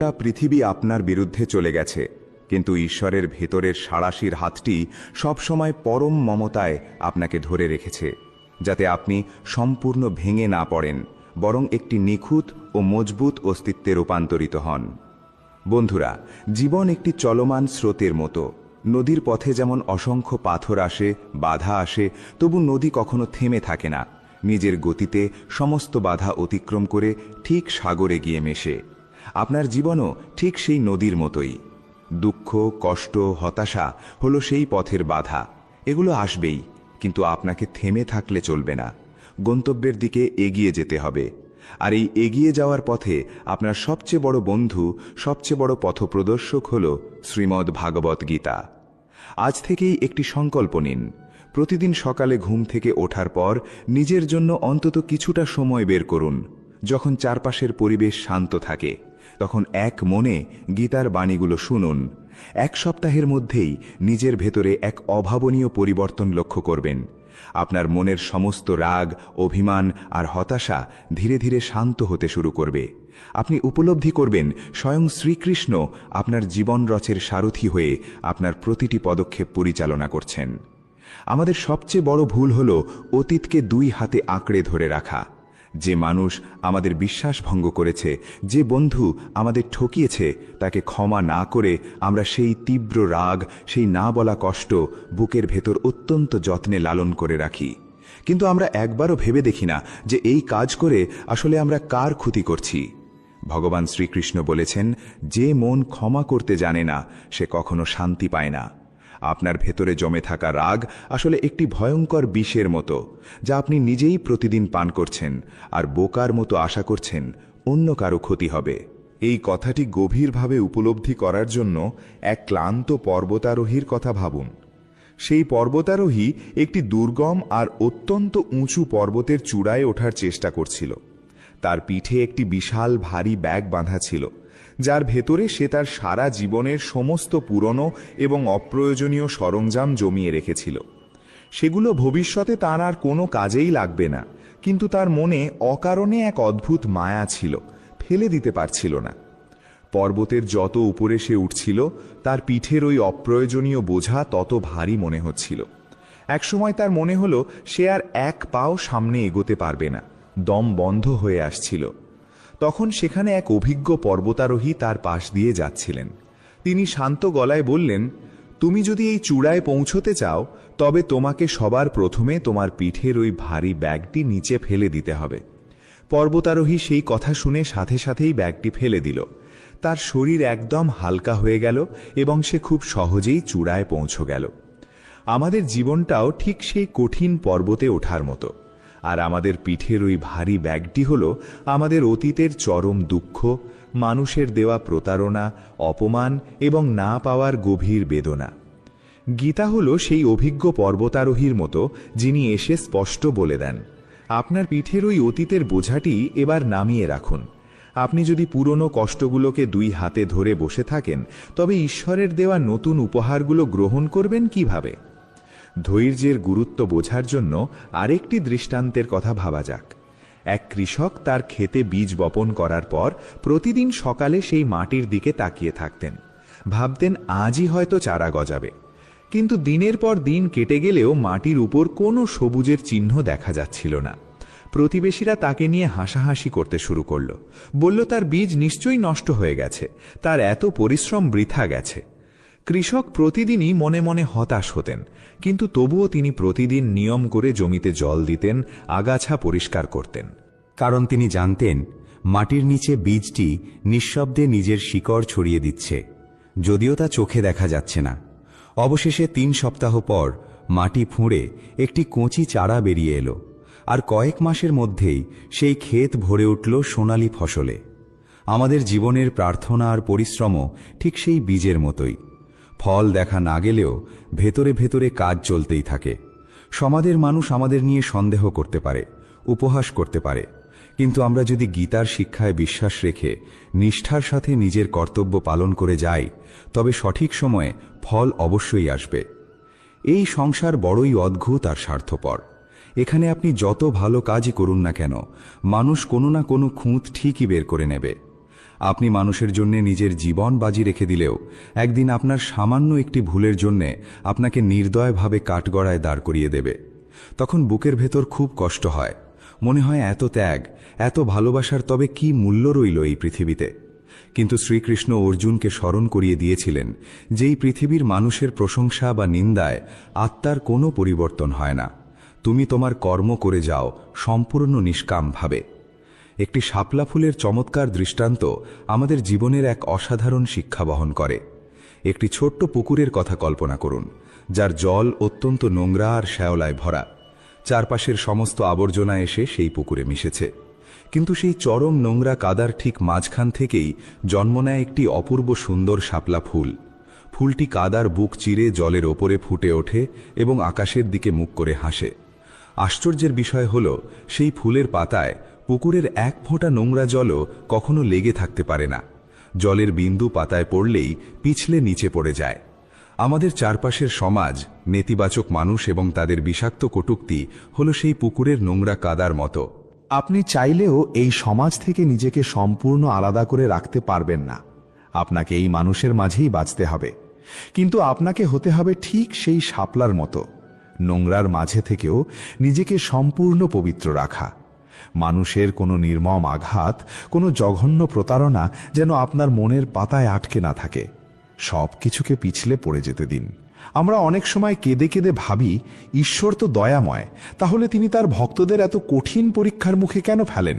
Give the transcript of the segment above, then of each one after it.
গোটা পৃথিবী আপনার বিরুদ্ধে চলে গেছে, কিন্তু ঈশ্বরের ভেতরের সাঁড়াশির হাতটি সবসময় পরম মমতায় আপনাকে ধরে রেখেছে, যাতে আপনি সম্পূর্ণ ভেঙে না পড়েন, বরং একটি নিখুঁত ও মজবুত অস্তিত্বে রূপান্তরিত হন। বন্ধুরা, জীবন একটি চলমান স্রোতের মতো। নদীর পথে যেমন অসংখ্য পাথর আসে, বাধা আসে, তবু নদী কখনো থেমে থাকে না। নিজের গতিতে সমস্ত বাধা অতিক্রম করে ঠিক সাগরে গিয়ে মেশে। আপনার জীবনও ঠিক সেই নদীর মতোই। দুঃখ, কষ্ট, হতাশা হলো সেই পথের বাধা। এগুলো আসবেই, কিন্তু আপনাকে থেমে থাকলে চলবে না। গন্তব্যের দিকে এগিয়ে যেতে হবে। আর এই এগিয়ে যাওয়ার পথে আপনার সবচেয়ে বড় বন্ধু, সবচেয়ে বড় পথপ্রদর্শক হল শ্রীমদ্ ভাগবত গীতা। আজ থেকেই একটি সংকল্প নিন। প্রতিদিন সকালে ঘুম থেকে ওঠার পর নিজের জন্য অন্তত কিছুটা সময় বের করুন। যখন চারপাশের পরিবেশ শান্ত থাকে, তখন এক মনে গীতার বাণীগুলো শুনুন। এক সপ্তাহের মধ্যেই নিজের ভেতরে এক অভাবনীয় পরিবর্তন লক্ষ্য করবেন। আপনার মনের সমস্ত রাগ, অভিমান আর হতাশা ধীরে ধীরে শান্ত হতে শুরু করবে। আপনি উপলব্ধি করবেন স্বয়ং শ্রীকৃষ্ণ আপনার জীবন রথের সারথি হয়ে আপনার প্রতিটি পদক্ষেপ পরিচালনা করছেন। আমাদের সবচেয়ে বড় ভুল হল অতীতকে দুই হাতে আঁকড়ে ধরে রাখা। যে মানুষ আমাদের বিশ্বাস ভঙ্গ করেছে, যে বন্ধু আমাদের ঠকিয়েছে, তাকে ক্ষমা না করে আমরা সেই তীব্র রাগ, সেই না বলা কষ্ট বুকের ভেতর অত্যন্ত যত্নে লালন করে রাখি। কিন্তু আমরা একবারও ভেবে দেখি না যে এই কাজ করে আসলে আমরা কার ক্ষতি করছি। ভগবান শ্রীকৃষ্ণ বলেছেন, যে মন ক্ষমা করতে জানে না, সে কখনো শান্তি পায় না। আপনার ভেতরে জমে থাকা রাগ আসলে একটি ভয়ঙ্কর বিষের মতো, যা আপনি নিজেই প্রতিদিন পান করছেন, আর বোকার মতো আশা করছেন অন্য কারো ক্ষতি হবে। এই কথাটি গভীরভাবে উপলব্ধি করার জন্য এক ক্লান্ত পর্বতারোহীর কথা ভাবুন। সেই পর্বতারোহী একটি দুর্গম আর অত্যন্ত উঁচু পর্বতের চূড়ায় ওঠার চেষ্টা করছিল। তার পিঠে একটি বিশাল ভারী ব্যাগ বাঁধা ছিল, যার ভেতরে সে তার সারা জীবনের সমস্ত পুরনো এবং অপ্রয়োজনীয় সরঞ্জাম জমিয়ে রেখেছিল। সেগুলো ভবিষ্যতে তার আর কোনো কাজেই লাগবে না, কিন্তু তার মনে অকারণে এক অদ্ভুত মায়া ছিল, ফেলে দিতে পারছিল না। পর্বতের যত উপরে সে উঠছিল, তার পিঠের ওই অপ্রয়োজনীয় বোঝা তত ভারী মনে হচ্ছিল। একসময় তার মনে হলো সে আর এক পাও সামনে এগোতে পারবে না, দম বন্ধ হয়ে আসছিল। তখন সেখানে এক অভিজ্ঞ পর্বতারোহী তার পাশ দিয়ে যাচ্ছিলেন। তিনি শান্ত গলায় বললেন, তুমি যদি এই চূড়ায় পৌঁছতে চাও, তবে তোমাকে সবার প্রথমে তোমার পিঠের ওই ভারী ব্যাগটি নিচে ফেলে দিতে হবে। পর্বতারোহী সেই কথা শুনে সাথে সাথেই ব্যাগটি ফেলে দিল। তার শরীর একদম হালকা হয়ে গেল এবং সে খুব সহজেই চূড়ায় পৌঁছ গেল। আমাদের জীবনটাও ঠিক সেই কঠিন পর্বতে ওঠার মতো, আর আমাদের পিঠের ওই ভারী ব্যাগটি হল আমাদের অতীতের চরম দুঃখ, মানুষের দেওয়া প্রতারণা, অপমান এবং না পাওয়ার গভীর বেদনা। গীতা হল সেই অভিজ্ঞ পর্বতারোহীর মতো, যিনি এসে স্পষ্ট বলে দেন, আপনার পিঠের ওই অতীতের বোঝাটি এবার নামিয়ে রাখুন। আপনি যদি পুরনো কষ্টগুলোকে দুই হাতে ধরে বসে থাকেন, তবে ঈশ্বরের দেওয়া নতুন উপহারগুলো গ্রহণ করবেন কিভাবে? ধৈর্যের গুরুত্ব বোঝার জন্য আরেকটি দৃষ্টান্তের কথা ভাবা যাক। এক কৃষক তার ক্ষেতে বীজ বপন করার পর প্রতিদিন সকালে সেই মাটির দিকে তাকিয়ে থাকতেন। ভাবতেন আজই হয়তো চারা গজাবে। কিন্তু দিনের পর দিন কেটে গেলেও মাটির উপর কোনো সবুজের চিহ্ন দেখা যাচ্ছিল না। প্রতিবেশীরা তাকে নিয়ে হাসাহাসি করতে শুরু করল। বলল, তার বীজ নিশ্চয়ই নষ্ট হয়ে গেছে, তার এত পরিশ্রম বৃথা গেছে। কৃষক প্রতিদিনই মনে মনে হতাশ হতেন, কিন্তু তবুও তিনি প্রতিদিন নিয়ম করে জমিতে জল দিতেন, আগাছা পরিষ্কার করতেন। কারণ তিনি জানতেন মাটির নিচে বীজটি নিঃশব্দে নিজের শিকড় ছড়িয়ে দিচ্ছে, যদিও তা চোখে দেখা যাচ্ছে না। অবশেষে 3 সপ্তাহ পর মাটি ফুঁড়ে একটি কচি চারা বেরিয়ে এলো, আর কয়েক মাসের মধ্যেই সেই ক্ষেত ভরে উঠল সোনালী ফসলে। আমাদের জীবনের প্রার্থনা আর পরিশ্রমও ঠিক সেই বীজের মতোই। ফল দেখা না গেলেও ভেতরে ভেতরে কাজ চলতেই থাকে। সমাজের মানুষ আমাদের নিয়ে সন্দেহ করতে পারে, উপহাস করতে পারে, কিন্তু আমরা যদি গীতার শিক্ষায় বিশ্বাস রেখে নিষ্ঠার সাথে নিজের কর্তব্য পালন করে যাই, তবে সঠিক সময়ে ফল অবশ্যই আসবে। এই সংসার বড়ই অদ্ভুত আর স্বার্থপর। এখানে আপনি যত ভালো কাজই করুন না কেন, মানুষ কোনো না কোনো খুঁত ঠিকই বের করে নেবে। আপনি মানুষের জন্য নিজের জীবন বাজি রেখে দিলেও একদিন আপনার সামান্য একটি ভুলের জন্যে আপনাকে নির্দয়ভাবে কাঠগড়ায় দাঁড় করিয়ে দেবে। তখন বুকের ভেতর খুব কষ্ট হয়, মনে হয় এত ত্যাগ, এত ভালোবাসার তবে কি মূল্য রইল এই পৃথিবীতে। কিন্তু শ্রীকৃষ্ণ অর্জুনকে স্মরণ করিয়ে দিয়েছিলেন যে এই পৃথিবীর মানুষের প্রশংসা বা নিন্দায় আত্মার কোনো পরিবর্তন হয় না। তুমি তোমার কর্ম করে যাও সম্পূর্ণ নিষ্কামভাবে। একটি শাপলা ফুলের চমৎকার দৃষ্টান্ত আমাদের জীবনের এক অসাধারণ শিক্ষা বহন করে। একটি ছোট্ট পুকুরের কথা কল্পনা করুন, যার জল অত্যন্ত নোংরা আর শ্যাওলায় ভরা। চারপাশের সমস্ত আবর্জনা এসে সেই পুকুরে মিশেছে, কিন্তু সেই চরম নোংরা কাদার ঠিক মাঝখান থেকেই জন্ম নেয় একটি অপূর্ব সুন্দর শাপলা ফুল। ফুলটি কাদার বুক চিরে জলের ওপরে ফুটে ওঠে এবং আকাশের দিকে মুখ করে হাসে। আশ্চর্যের বিষয় হল, সেই ফুলের পাতায় পুকুরের এক ফোঁটা নোংরা জলও কখনো লেগে থাকতে পারে না। জলের বিন্দু পাতায় পড়লেই পিছলে নিচে পড়ে যায়। আমাদের চারপাশের সমাজ, নেতিবাচক মানুষ এবং তাদের বিষাক্ত কটূক্তি হল সেই পুকুরের নোংরা কাদার মতো। আপনি চাইলেও এই সমাজ থেকে নিজেকে সম্পূর্ণ আলাদা করে রাখতে পারবেন না। আপনাকে এই মানুষের মাঝেই বাঁচতে হবে, কিন্তু আপনাকে হতে হবে ঠিক সেই শাপলার মতো, নোংরার মাঝে থেকেও নিজেকে সম্পূর্ণ পবিত্র রাখা। মানুষের কোনো নির্মম আঘাত, কোনো জঘন্য প্রতারণা যেন আপনার মনের পাতায় আটকে না থাকে। সব কিছুকে পিছলে পড়ে যেতে দিন। আমরা অনেক সময় কেঁদে কেঁদে ভাবি, ঈশ্বর তো দয়াময়, তাহলে তিনি তার ভক্তদের এত কঠিন পরীক্ষার মুখে কেন ফেলেন?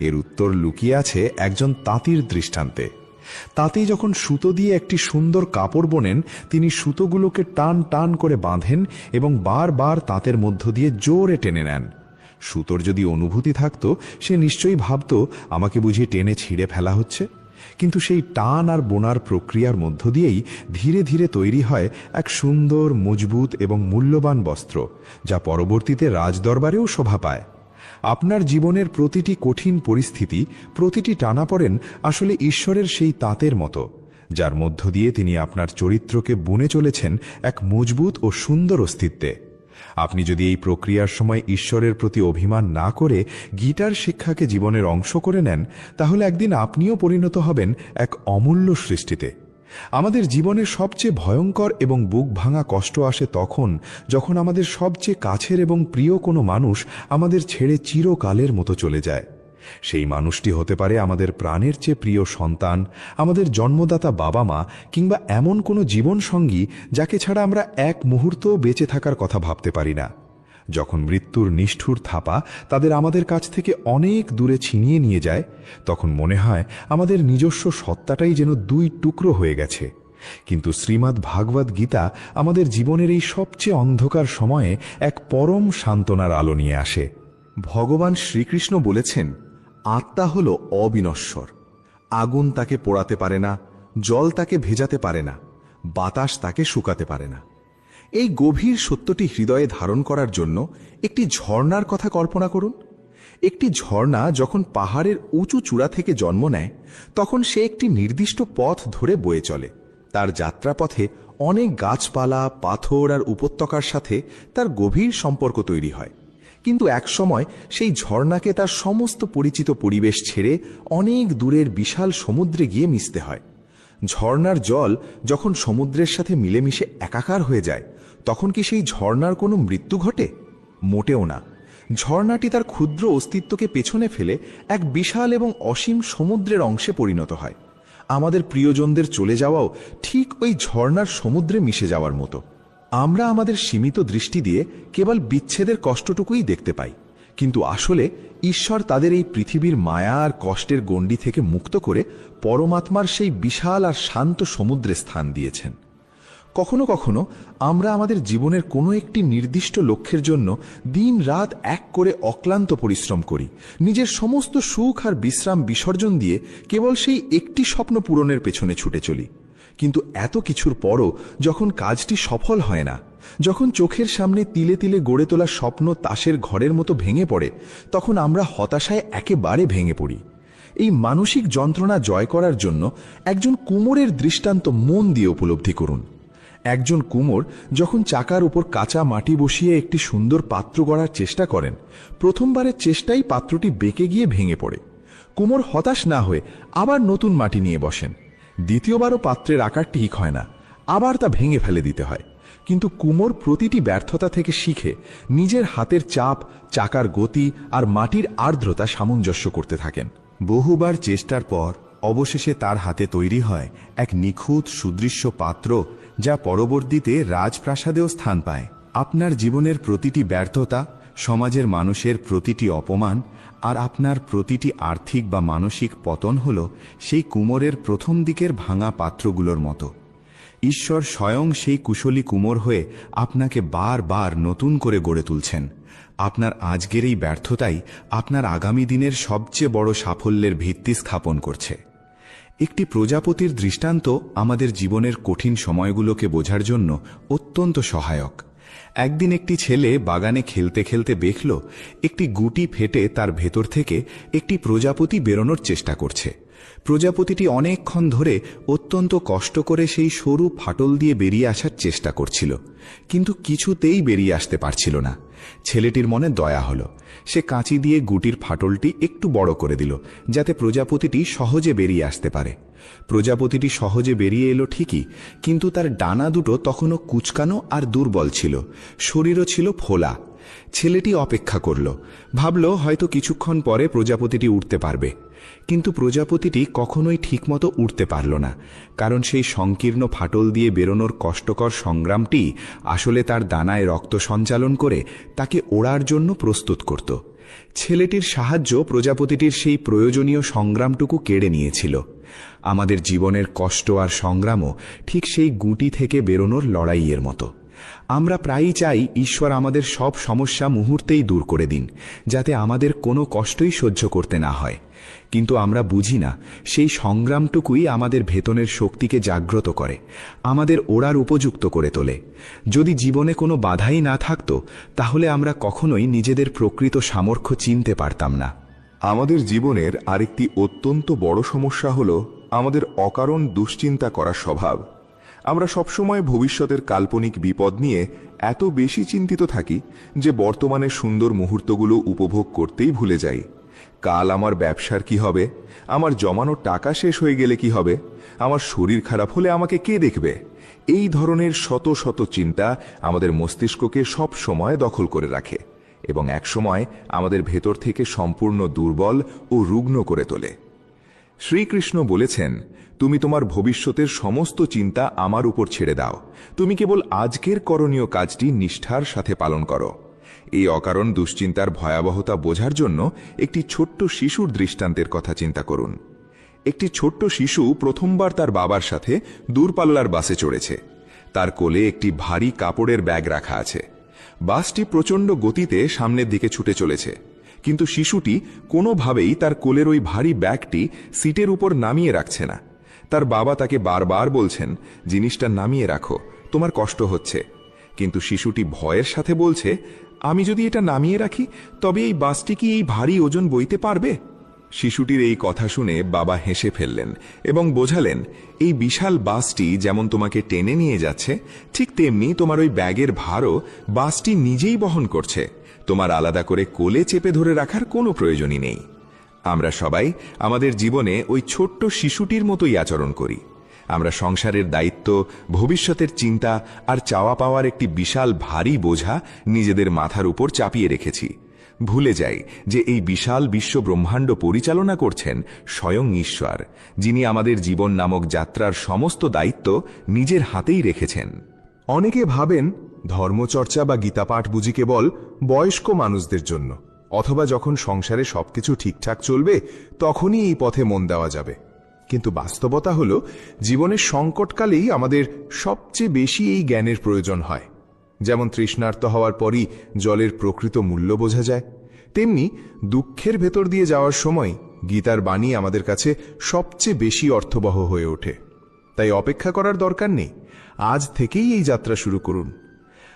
এর উত্তর লুকিয়ে আছে একজন তাঁতির দৃষ্টান্তে। তাঁতি যখন সুতো দিয়ে একটি সুন্দর কাপড় বোনেন, তিনি সুতোগুলোকে টান টান করে বাঁধেন এবং বারবার তাঁতের মধ্য দিয়ে জোরে টেনে নেন। সুতোর যদি অনুভূতি থাকতো, সে নিশ্চয়ই ভাবত, আমাকে বুঝি টেনে ছিঁড়ে ফেলা হচ্ছে। কিন্তু সেই টান আর বোনার প্রক্রিয়ার মধ্য দিয়েই ধীরে ধীরে তৈরি হয় এক সুন্দর, মজবুত এবং মূল্যবান বস্ত্র, যা পরবর্তীতে রাজদরবারেও শোভা পায়। আপনার জীবনের প্রতিটি কঠিন পরিস্থিতি, প্রতিটি টানাপড়েন আসলে ঈশ্বরের সেই তাঁতের মতো, যার মধ্য দিয়ে তিনি আপনার চরিত্রকে বুনে চলেছেন এক মজবুত ও সুন্দর অস্তিত্বে। আপনি যদি এই প্রক্রিয়ার সময় ঈশ্বরের প্রতি অভিমান না করে গীতার শিক্ষাকে জীবনের অংশ করে নেন, তাহলে একদিন আপনিও পরিণত হবেন এক অমূল্য সৃষ্টিতে। আমাদের জীবনের সবচেয়ে ভয়ঙ্কর এবং বুক ভাঙা কষ্ট আসে তখন, যখন আমাদের সবচেয়ে কাছের এবং প্রিয় কোনো মানুষ আমাদের ছেড়ে চিরকালের মতো চলে যায়। সেই মানুষটি হতে পারে আমাদের প্রাণের চেয়ে প্রিয় সন্তান, আমাদের জন্মদাতা বাবা মা, কিংবা এমন কোনো জীবনসঙ্গী যাকে ছাড়া আমরা এক মুহূর্তও বেঁচে থাকার কথা ভাবতে পারি না। যখন মৃত্যুর নিষ্ঠুর থাপা তাদের আমাদের কাছ থেকে অনেক দূরে ছিনিয়ে নিয়ে যায়, তখন মনে হয় আমাদের নিজস্ব সত্তাটাই যেন দুই টুকরো হয়ে গেছে। কিন্তু শ্রীমদ্ ভাগবত গীতা আমাদের জীবনের এই সবচেয়ে অন্ধকার সময়ে এক পরম সান্ত্বনার আলো নিয়ে আসে। ভগবান শ্রীকৃষ্ণ বলেছেন, আত্মা হল অবিনশ্বর। আগুন তাকে পোড়াতে পারে না, জল তাকে ভেজাতে পারে না, বাতাস তাকে শুকাতে পারে না। এই গভীর সত্যটি হৃদয়ে ধারণ করার জন্য একটি ঝর্ণার কথা কল্পনা করুন। একটি ঝর্ণা যখন পাহাড়ের উঁচু চূড়া থেকে জন্ম নেয়, তখন সে একটি নির্দিষ্ট পথ ধরে বয়ে চলে। তার যাত্রাপথে অনেক গাছপালা, পাথর আর উপত্যকার সাথে তার গভীর সম্পর্ক তৈরি হয়। কিন্তু একসময় সেই ঝর্ণাকে তার সমস্ত পরিচিত পরিবেশ ছেড়ে অনেক দূরের বিশাল সমুদ্রে গিয়ে মিশতে হয়। ঝর্ণার জল যখন সমুদ্রের সাথে মিলেমিশে একাকার হয়ে যায়, তখন কি সেই ঝর্ণার কোনো মৃত্যু ঘটে? মোটেও না। ঝর্ণাটি তার ক্ষুদ্র অস্তিত্বকে পেছনে ফেলে এক বিশাল এবং অসীম সমুদ্রের অংশে পরিণত হয়। আমাদের প্রিয়জনদের চলে যাওয়াও ঠিক ওই ঝর্ণার সমুদ্রে মিশে যাওয়ার মতো। আমরা আমাদের সীমিত দৃষ্টি দিয়ে কেবল বিচ্ছেদের কষ্টটুকুই দেখতে পাই, কিন্তু আসলে ঈশ্বর তাদের এই পৃথিবীর মায়া আর কষ্টের গণ্ডি থেকে মুক্ত করে পরমাত্মার সেই বিশাল আর শান্ত সমুদ্রে স্থান দিয়েছেন। কখনো কখনো আমরা আমাদের জীবনের কোনো একটি নির্দিষ্ট লক্ষ্যের জন্য দিন রাত এক করে অক্লান্ত পরিশ্রম করি, নিজের সমস্ত সুখ আর বিশ্রাম বিসর্জন দিয়ে কেবল সেই একটি স্বপ্ন পূরণের পেছনে ছুটে চলি। কিন্তু এত কিছুর পরও যখন কাজটি সফল হয় না, যখন চোখের সামনে তিলে তিলে গড়ে তোলা স্বপ্ন তাসের ঘরের মতো ভেঙে পড়ে, তখন আমরা হতাশায় একেবারে ভেঙে পড়ি। এই মানসিক যন্ত্রণা জয় করার জন্য একজন কুমোরের দৃষ্টান্ত মন দিয়ে উপলব্ধি করুন। একজন কুমোর যখন চাকার উপর কাঁচা মাটি বসিয়ে একটি সুন্দর পাত্র গড়ার চেষ্টা করেন, প্রথমবারের চেষ্টাই পাত্রটি বেঁকে গিয়ে ভেঙে পড়ে। কুমোর হতাশ না হয়ে আবার নতুন মাটি নিয়ে বসেন। দ্বিতীয়বারও পাত্রের আকার ঠিক হয় না, আবার তা ভেঙে ফেলে দিতে হয়। কিন্তু কুমোর প্রতিটি ব্যর্থতা থেকে শিখে নিজের হাতের চাপ, চাকার গতি আর মাটির আর্দ্রতা সামঞ্জস্য করতে থাকেন। বহুবার চেষ্টার পর অবশেষে তার হাতে তৈরি হয় এক নিখুঁত সুদৃশ্য পাত্র, যা পরবর্তীতে রাজপ্রাসাদেও স্থান পায়। আপনার জীবনের প্রতিটি ব্যর্থতা, সমাজের মানুষের প্রতিটি অপমান আর আপনার প্রতিটি আর্থিক বা মানসিক পতন হল সেই কুমোরের প্রথম দিকের ভাঙা পাত্রগুলোর মতো। ঈশ্বর স্বয়ং সেই কুশলী কুমোর হয়ে আপনাকে বারবার নতুন করে গড়ে তুলছেন। আপনার আজকের এই ব্যর্থতাই আপনার আগামী দিনের সবচেয়ে বড় সাফল্যের ভিত্তি স্থাপন করছে। একটি প্রজাপতির দৃষ্টান্ত আমাদের জীবনের কঠিন সময়গুলোকে বোঝার জন্য অত্যন্ত সহায়ক। একদিন একটি ছেলে বাগানে খেলতে খেলতে দেখল একটি গুটি ফেটে তার ভেতর থেকে একটি প্রজাপতি বেরোনোর চেষ্টা করছে। প্রজাপতিটি অনেকক্ষণ ধরে অত্যন্ত কষ্ট করে সেই সরু ফাটল দিয়ে বেরিয়ে আসার চেষ্টা করছিল, কিন্তু কিছুতেই বেরিয়ে আসতে পারছিল না। ছেলেটির মনে দয়া হলো। সে কাঁচি দিয়ে গুটির ফাটলটি একটু বড় করে দিল, যাতে প্রজাপতিটি সহজে বেরিয়ে আসতে পারে। প্রজাপতিটি সহজে বেরিয়ে এলো ঠিকই, কিন্তু তার ডানা দুটো তখনও কুচকানো আর দুর্বল ছিল, শরীরও ছিল ফোলা। ছেলেটি অপেক্ষা করল, ভাবল হয়তো কিছুক্ষণ পরে প্রজাপতিটি উঠতে পারবে। কিন্তু প্রজাপতিটি কখনোই ঠিকমতো উঠতে পারল না, কারণ সেই সংকীর্ণ ফাটল দিয়ে বেরোনোর কষ্টকর সংগ্রামটি আসলে তার ডানায় রক্ত সঞ্চালন করে তাকে ওড়ার জন্য প্রস্তুত করত। ছেলেটির সাহায্য প্রজাপতিটির সেই প্রয়োজনীয় সংগ্রামটুকু কেড়ে নিয়েছিল। আমাদের জীবনের কষ্ট আর সংগ্রামও ঠিক সেই গুটি থেকে বেরোনোর লড়াইয়ের মতো। আমরা প্রায়ই চাই ঈশ্বর আমাদের সব সমস্যা মুহূর্তেই দূর করে দিন, যাতে আমাদের কোনো কষ্টই সহ্য করতে না হয়। কিন্তু আমরা বুঝি না সেই সংগ্রামটুকুই আমাদের ভেতরের শক্তিকে জাগ্রত করে, আমাদের ওড়ার উপযুক্ত করে তোলে। যদি জীবনে কোনো বাধাই না থাকতো, তাহলে আমরা কখনোই নিজেদের প্রকৃত সামর্থ্য চিনতে পারতাম না। আমাদের জীবনের আরেকটি অত্যন্ত বড় সমস্যা হল আমাদের অকারণ দুশ্চিন্তা করার স্বভাব। আমরা সবসময় ভবিষ্যতের কাল্পনিক বিপদ নিয়ে এত বেশি চিন্তিত থাকি যে বর্তমানের সুন্দর মুহূর্তগুলো উপভোগ করতেই ভুলে যাই। কাল আমার ব্যবসার কি হবে, আমার জমানো টাকা শেষ হয়ে গেলে কি হবে, আমার শরীর খারাপ হলে আমাকে কে দেখবে, এই ধরনের শত শত চিন্তা আমাদের মস্তিষ্ককে সব সময় দখল করে রাখে এবং একসময় আমাদের ভেতর থেকে সম্পূর্ণ দুর্বল ও রুগ্ন করে তোলে। শ্রীকৃষ্ণ বলেছেন, তুমি তোমার ভবিষ্যতের সমস্ত চিন্তা আমার উপর ছেড়ে দাও, তুমি কেবল আজকের করণীয় কাজটি নিষ্ঠার সাথে পালন করো। এই অকারণ দুশ্চিন্তার ভয়াবহতা বোঝার জন্য একটি ছোট্ট শিশুর দৃষ্টান্তের কথা চিন্তা করুন। একটি ছোট্ট শিশু প্রথমবার তার বাবার সাথে দূরপাল্লার বাসে চড়েছে। তার কোলে একটি ভারী কাপড়ের ব্যাগ রাখা আছে। বাসটি প্রচণ্ড গতিতে সামনের দিকে ছুটে চলেছে, কিন্তু শিশুটি কোনোভাবেই তার কোলের ওই ভারী ব্যাগটি সিটের উপর নামিয়ে রাখছে না। তার বাবা তাকে বারবার বলছেন, জিনিসটা নামিয়ে রাখো, তোমার কষ্ট হচ্ছে। কিন্তু শিশুটি ভয়ের সাথে বলছে, আমি যদি এটা নামিয়ে রাখি তবে এই বাসটি কি এই ভারী ওজন বইতে পারবে? শিশুটির এই কথা শুনে বাবা হেসে ফেললেন এবং বোঝালেন, এই বিশাল বাসটি যেমন তোমাকে টেনে নিয়ে যাচ্ছে, ঠিক তেমনি তোমার ওই ব্যাগের ভারও বাসটি নিজেই বহন করছে। তোমার আলাদা করে কোলে চেপে ধরে রাখার কোনো প্রয়োজনই নেই। আমরা সবাই আমাদের জীবনে ওই ছোট্ট শিশুটির মতোই আচরণ করি। আমরা সংসারের দায়িত্ব, ভবিষ্যতের চিন্তা আর চাওয়া পাওয়ার একটি বিশাল ভারী বোঝা নিজেদের মাথার উপর চাপিয়ে রেখেছি। ভুলে যাই যে এই বিশাল বিশ্ব ব্রহ্মাণ্ড পরিচালনা করছেন স্বয়ং ঈশ্বর, যিনি আমাদের জীবন নামক যাত্রার সমস্ত দায়িত্ব নিজের হাতেই রেখেছেন। অনেকে ভাবেন ধর্মচর্চা বা গীতাপাঠ বুঝি কেবল বয়স্ক মানুষদের জন্য, অথবা যখন সংসারে সবকিছু ঠিকঠাক চলবে তখনই এই পথে মন দেওয়া যাবে। কিন্তু বাস্তবতা হলো, জীবনের সংকটকালেই আমাদের সবচেয়ে বেশি এই জ্ঞানের প্রয়োজন হয়। যেমন তৃষ্ণার্ত হওয়ার পরই জলের প্রকৃত মূল্য বোঝা যায়, তেমনি দুঃখের ভেতর দিয়ে যাওয়ার সময় গীতার বাণী আমাদের কাছে সবচেয়ে বেশি অর্থবহ হয়ে ওঠে। তাই অপেক্ষা করার দরকার নেই, আজ থেকেই এই যাত্রা শুরু করুন।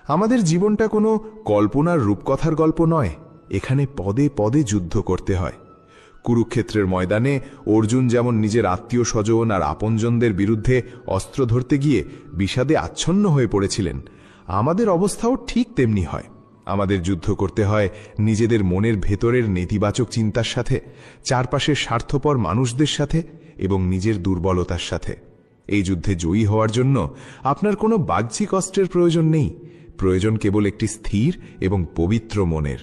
আমাদের জীবনটা কোনো কল্পনার রূপকথার গল্প নয়, এখানে পদে পদে যুদ্ধ করতে হয়। কুরুক্ষেত্রের ময়দানে অর্জুন যেমন নিজের আত্মীয় স্বজন আর আপনজনদের বিরুদ্ধে অস্ত্র ধরতে গিয়ে বিষাদে আচ্ছন্ন হয়ে পড়েছিলেন, আমাদের অবস্থাও ঠিক তেমনি হয়। আমাদের যুদ্ধ করতে হয় নিজেদের মনের ভেতরের নেতিবাচক চিন্তার সাথে, চারপাশের স্বার্থপর মানুষদের সাথে এবং নিজের দুর্বলতার সাথে। এই যুদ্ধে জয়ী হওয়ার জন্য আপনার কোনো বাহ্যিক অস্ত্রের প্রয়োজন নেই, প্রয়োজন কেবল একটি স্থির এবং পবিত্র মনের।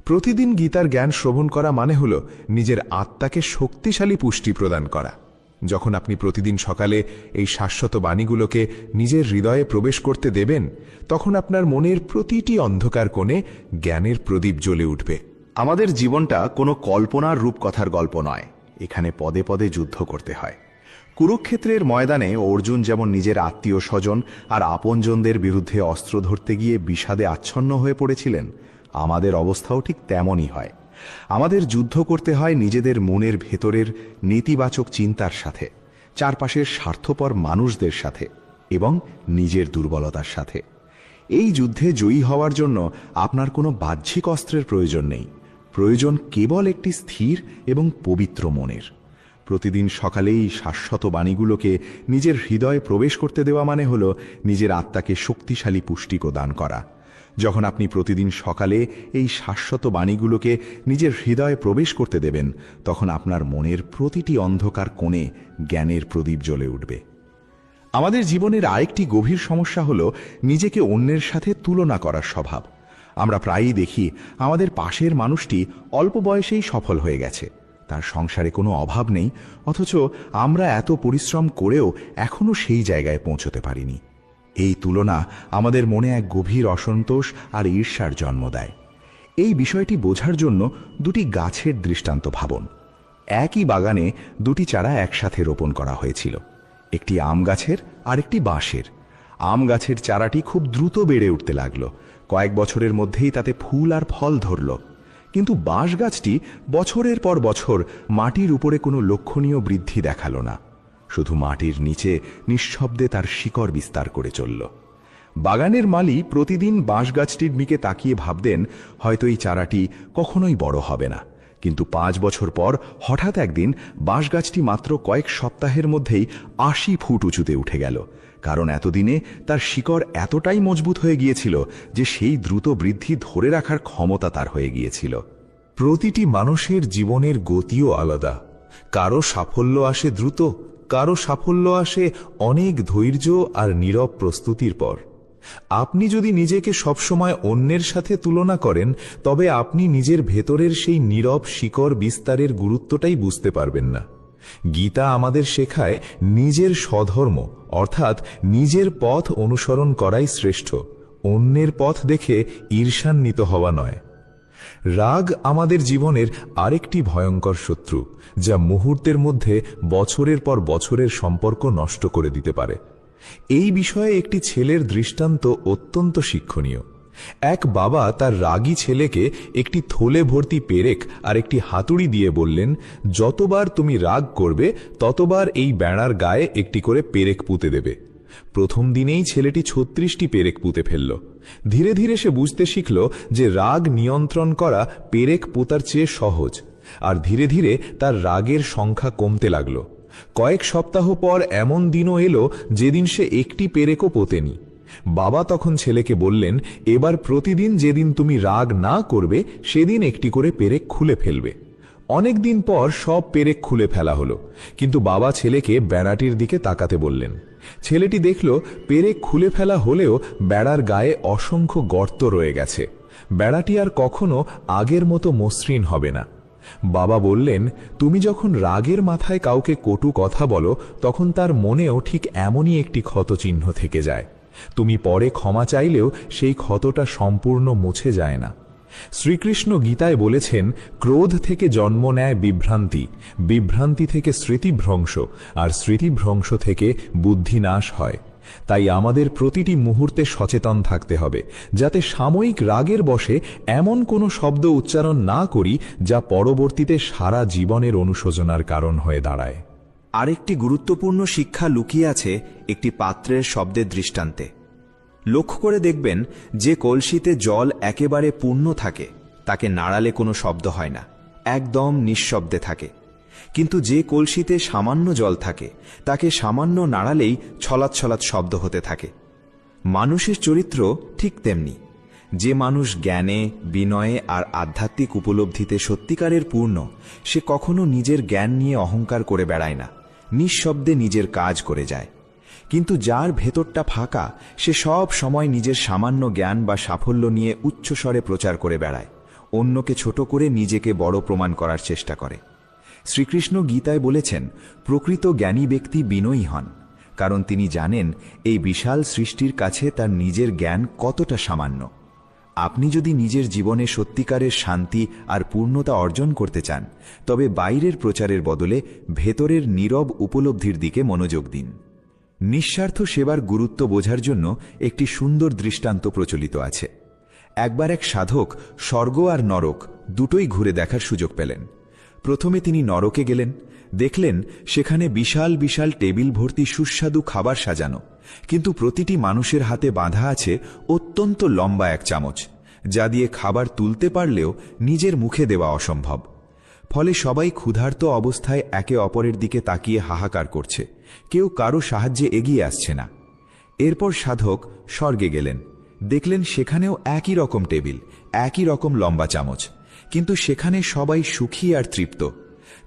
প্রতিদিন গীতার জ্ঞান শ্রবণ করা মানে হল নিজের আত্মাকে শক্তিশালী পুষ্টি প্রদান করা। যখন আপনি প্রতিদিন সকালে এই শাশ্বত বাণীগুলোকে নিজের হৃদয়ে প্রবেশ করতে দেবেন, তখন আপনার মনের প্রতিটি অন্ধকার কোণে জ্ঞানের প্রদীপ জ্বলে উঠবে। আমাদের জীবনটা কোনো কল্পনার রূপকথার গল্প নয়, এখানে পদে পদে যুদ্ধ করতে হয়। কুরুক্ষেত্রের ময়দানে অর্জুন যেমন নিজের আত্মীয় স্বজন আর আপনজনদের বিরুদ্ধে অস্ত্র ধরতে গিয়ে বিষাদে আচ্ছন্ন হয়ে পড়েছিলেন, আমাদের অবস্থাও ঠিক তেমনই হয়। আমাদের যুদ্ধ করতে হয় নিজেদের মনের ভেতরের নেতিবাচক চিন্তার সাথে, চারপাশের স্বার্থপর মানুষদের সাথে এবং নিজের দুর্বলতার সাথে। এই যুদ্ধে জয়ী হওয়ার জন্য আপনার কোনো বাহ্যিক অস্ত্রের প্রয়োজন নেই, প্রয়োজন কেবল একটি স্থির এবং পবিত্র মনের। প্রতিদিন সকালেই শাশ্বত বাণীগুলোকে নিজের হৃদয়ে প্রবেশ করতে দেওয়া মানে হল নিজের আত্মাকে শক্তিশালী পুষ্টি প্রদান করা। যখন আপনি প্রতিদিন সকালে এই শাশ্বত বাণীগুলোকে নিজের হৃদয়ে প্রবেশ করতে দেবেন, তখন আপনার মনের প্রতিটি অন্ধকার কোণে জ্ঞানের প্রদীপ জ্বলে উঠবে। আমাদের জীবনের আরেকটি গভীর সমস্যা হল নিজেকে অন্যের সাথে তুলনা করার স্বভাব। আমরা প্রায়ই দেখি আমাদের পাশের মানুষটি অল্প বয়সেই সফল হয়ে গেছে, তার সংসারে কোনো অভাব নেই, অথচ আমরা এত পরিশ্রম করেও এখনো সেই জায়গায় পৌঁছতে পারিনি। এই তুলনা আমাদের মনে এক গভীর অসন্তোষ আর ঈর্ষার জন্ম দেয়। এই বিষয়টি বোঝার জন্য দুটি গাছের দৃষ্টান্ত ভাবুন। একই বাগানে দুটি চারা একসাথে রোপণ করা হয়েছিল, একটি আম গাছের আর একটি বাঁশের। আম গাছের চারাটি খুব দ্রুত বেড়ে উঠতে লাগলো, কয়েক বছরের মধ্যেই তাতে ফুল আর ফল ধরল। কিন্তু বাঁশ গাছটি বছরের পর বছর মাটির উপরে কোনো লক্ষণীয় বৃদ্ধি দেখালো না, শুধু মাটির নিচে নিঃশব্দে তার শিকড় বিস্তার করে চলল। বাগানের মালি প্রতিদিন বাঁশ গাছটির দিকে তাকিয়ে ভাবতেন, হয়তো এই চারাটি কখনোই বড় হবে না। কিন্তু 5 বছর পর হঠাৎ একদিন বাঁশ গাছটি মাত্র কয়েক সপ্তাহের মধ্যেই 80 ফুট উঁচুতে উঠে গেল, কারণ এতদিনে তার শিকড় এতটাই মজবুত হয়ে গিয়েছিল যে সেই দ্রুত বৃদ্ধি ধরে রাখার ক্ষমতা তার হয়ে গিয়েছিল। প্রতিটি মানুষের জীবনের গতিও আলাদা। কারো সাফল্য আসে দ্রুত, কারো সাফল্য আসে অনেক ধৈর্য আর নীরব প্রস্তুতির পর। আপনি যদি নিজেকে সবসময় অন্যের সাথে তুলনা করেন, তবে আপনি নিজের ভেতরের সেই নীরব শিকড় বিস্তারের গুরুত্বটাই বুঝতে পারবেন না। গীতা আমাদের শেখায় নিজের স্বধর্ম অর্থাৎ নিজের পথ অনুসরণ করাই শ্রেষ্ঠ, অন্যের পথ দেখে ঈর্ষান্বিত হওয়া নয়। রাগ আমাদের জীবনের আরেকটি ভয়ঙ্কর শত্রু, যা মুহূর্তের মধ্যে বছরের পর বছরের সম্পর্ক নষ্ট করে দিতে পারে। এই বিষয়ে একটি ছেলের দৃষ্টান্ত অত্যন্ত শিক্ষণীয়। এক বাবা তার রাগী ছেলেকে একটি থলে ভর্তি পেরেক আর একটি হাতুড়ি দিয়ে বললেন, যতবার তুমি রাগ করবে ততবার এই বেড়ার গায়ে একটি করে পেরেক পুঁতে দেবে। প্রথম দিনেই ছেলেটি 36টি পেরেক পুঁতে ফেলল। ধীরে ধীরে সে বুঝতে শিখল যে রাগ নিয়ন্ত্রণ করা পেরেক পোঁতার চেয়ে সহজ, আর ধীরে ধীরে তার রাগের সংখ্যা কমতে লাগল। কয়েক সপ্তাহ পর এমন দিনও এলো যেদিন সে একটি পেরেকও পোঁতেনি। বাবা তখন ছেলেকে বললেন, এবার প্রতিদিন যেদিন তুমি রাগ না করবে সেদিন একটি করে পেরেক খুলে ফেলবে। অনেক দিন পর সব পেরেক খুলে ফেলা হলো, কিন্তু বাবা ছেলেকে বেড়াটির দিকে তাকাতে বললেন। ছেলেটি দেখল পেরেক খুলে ফেলা হলেও বেড়ার গায়ে অসংখ্য গর্ত রয়ে গেছে। বেড়াটি আর কখনো আগের মতো মসৃণ হবে না। বাবা বললেন, তুমি যখন রাগের মাথায় কাউকে কটু কথা বলো, তখন তার মনেও ঠিক এমনই একটি ক্ষতচিহ্ন থেকে যায়। তুমি পরে ক্ষমা চাইলেও সেই ক্ষতটা সম্পূর্ণ মুছে যায় না। শ্রীকৃষ্ণ গীতায় বলেছেন, ক্রোধ থেকে জন্ম নেয় বিভ্রান্তি, বিভ্রান্তি থেকে স্মৃতিভ্রংশ, আর স্মৃতিভ্রংশ থেকে বুদ্ধিনাশ হয়। তাই আমাদের প্রতিটি মুহূর্তে সচেতন থাকতে হবে, যাতে সাময়িক রাগের বশে এমন কোনো শব্দ উচ্চারণ না করি যা পরবর্তীতে সারা জীবনের অনুশোচনার কারণ হয়ে দাঁড়ায়। আরেকটি গুরুত্বপূর্ণ শিক্ষা লুকিয়ে আছে একটি পাত্রের শব্দের দৃষ্টান্তে। লক্ষ্য করে দেখবেন, যে কলসিতে জল একেবারে পূর্ণ থাকে তাকে নাড়ালে কোনো শব্দ হয় না, একদম নিঃশব্দে থাকে। কিন্তু যে কলসিতে সামান্য জল থাকে তাকে সামান্য নাড়ালেই ছলাৎ ছলাৎ শব্দ হতে থাকে। মানুষের চরিত্র ঠিক তেমনি। যে মানুষ জ্ঞানে, বিনয়ে আর আধ্যাত্মিক উপলব্ধিতে সত্যিকারের পূর্ণ, সে কখনো নিজের জ্ঞান নিয়ে অহংকার করে বেড়ায় না, নিঃশব্দে নিজের কাজ করে যায়। কিন্তু যার ভেতরটা ফাঁকা, সে সব সময় নিজের সামান্য জ্ঞান বা সাফল্য নিয়ে উচ্চস্বরে প্রচার করে বেড়ায়, অন্যকে ছোট করে নিজেকে বড় প্রমাণ করার চেষ্টা করে। শ্রীকৃষ্ণ গীতায় বলেছেন, প্রকৃত জ্ঞানী ব্যক্তি বিনয়ী হন, কারণ তিনি জানেন এই বিশাল সৃষ্টির কাছে তার নিজের জ্ঞান কতটা সামান্য। আপনি যদি নিজের জীবনে সত্যিকারের শান্তি আর পূর্ণতা অর্জন করতে চান, তবে বাইরের প্রচারের বদলে ভেতরের নীরব উপলব্ধির দিকে মনোযোগ দিন। নিঃস্বার্থ সেবার গুরুত্ব বোঝার জন্য একটি সুন্দর দৃষ্টান্ত প্রচলিত আছে। একবার এক সাধক স্বর্গ আর নরক দুটোই ঘুরে দেখার সুযোগ পেলেন। প্রথমে তিনি নরকে গেলেন, দেখলেন সেখানে বিশাল বিশাল টেবিল ভর্তি সুস্বাদু খাবার সাজানো, কিন্তু প্রতিটি মানুষের হাতে বাঁধা আছে অত্যন্ত লম্বা এক চামচ, যা দিয়ে খাবার তুলতে পারলেও নিজের মুখে দেওয়া অসম্ভব। ফলে সবাই ক্ষুধার্ত অবস্থায় একে অপরের দিকে তাকিয়ে হাহাকার করছে, কেউ কারো সাহায্যে এগিয়ে আসছে না। এরপর সাধক স্বর্গে গেলেন, দেখলেন সেখানেও একই রকম টেবিল, একই রকম লম্বা চামচ, কিন্তু সেখানে সবাই সুখী আর তৃপ্ত,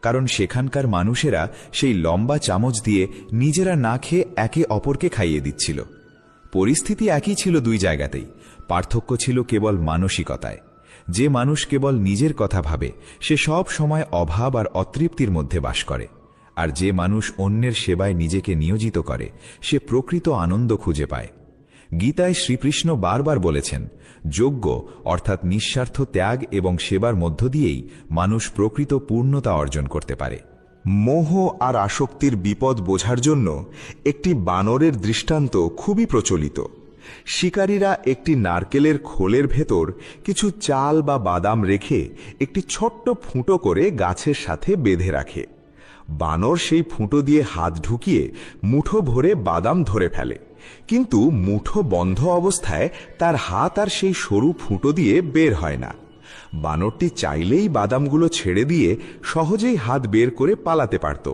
কারণ সেখানকার মানুষেরা সেই লম্বা চামচ দিয়ে নিজেরা না খেয়ে একে অপরকে খাইয়ে দিচ্ছিল। পরিস্থিতি একই ছিল দুই জায়গাতেই, পার্থক্য ছিল কেবল মানসিকতায়। যে মানুষ কেবল নিজের কথা ভাবে, সে সব সময় অভাব আর অতৃপ্তির মধ্যে বাস করে, আর যে মানুষ অন্যের সেবায় নিজেকে নিয়োজিত করে, সে প্রকৃত আনন্দ খুঁজে পায়। গীতায় শ্রীকৃষ্ণ বারবার বলেছেন, যজ্ঞ অর্থাৎ নিঃস্বার্থ ত্যাগ এবং সেবার মধ্য দিয়েই মানুষ প্রকৃত পূর্ণতা অর্জন করতে পারে। মোহ আর আসক্তির বিপদ বোঝার জন্য একটি বানরের দৃষ্টান্ত খুবই প্রচলিত। শিকারীরা একটি নারকেলের খোলের ভেতর কিছু চাল বা বাদাম রেখে একটি ছোট্ট ফুটো করে গাছের সাথে বেঁধে রাখে। বানর সেই ফুটো দিয়ে হাত ঢুকিয়ে মুঠো ভরে বাদাম ধরে ফেলে, কিন্তু মুঠো বন্ধ অবস্থায় তার হাত আর সেই সরু ফুটো দিয়ে বের হয় না। বানরটি চাইলেই বাদামগুলো ছেড়ে দিয়ে সহজেই হাত বের করে পালাতে পারত,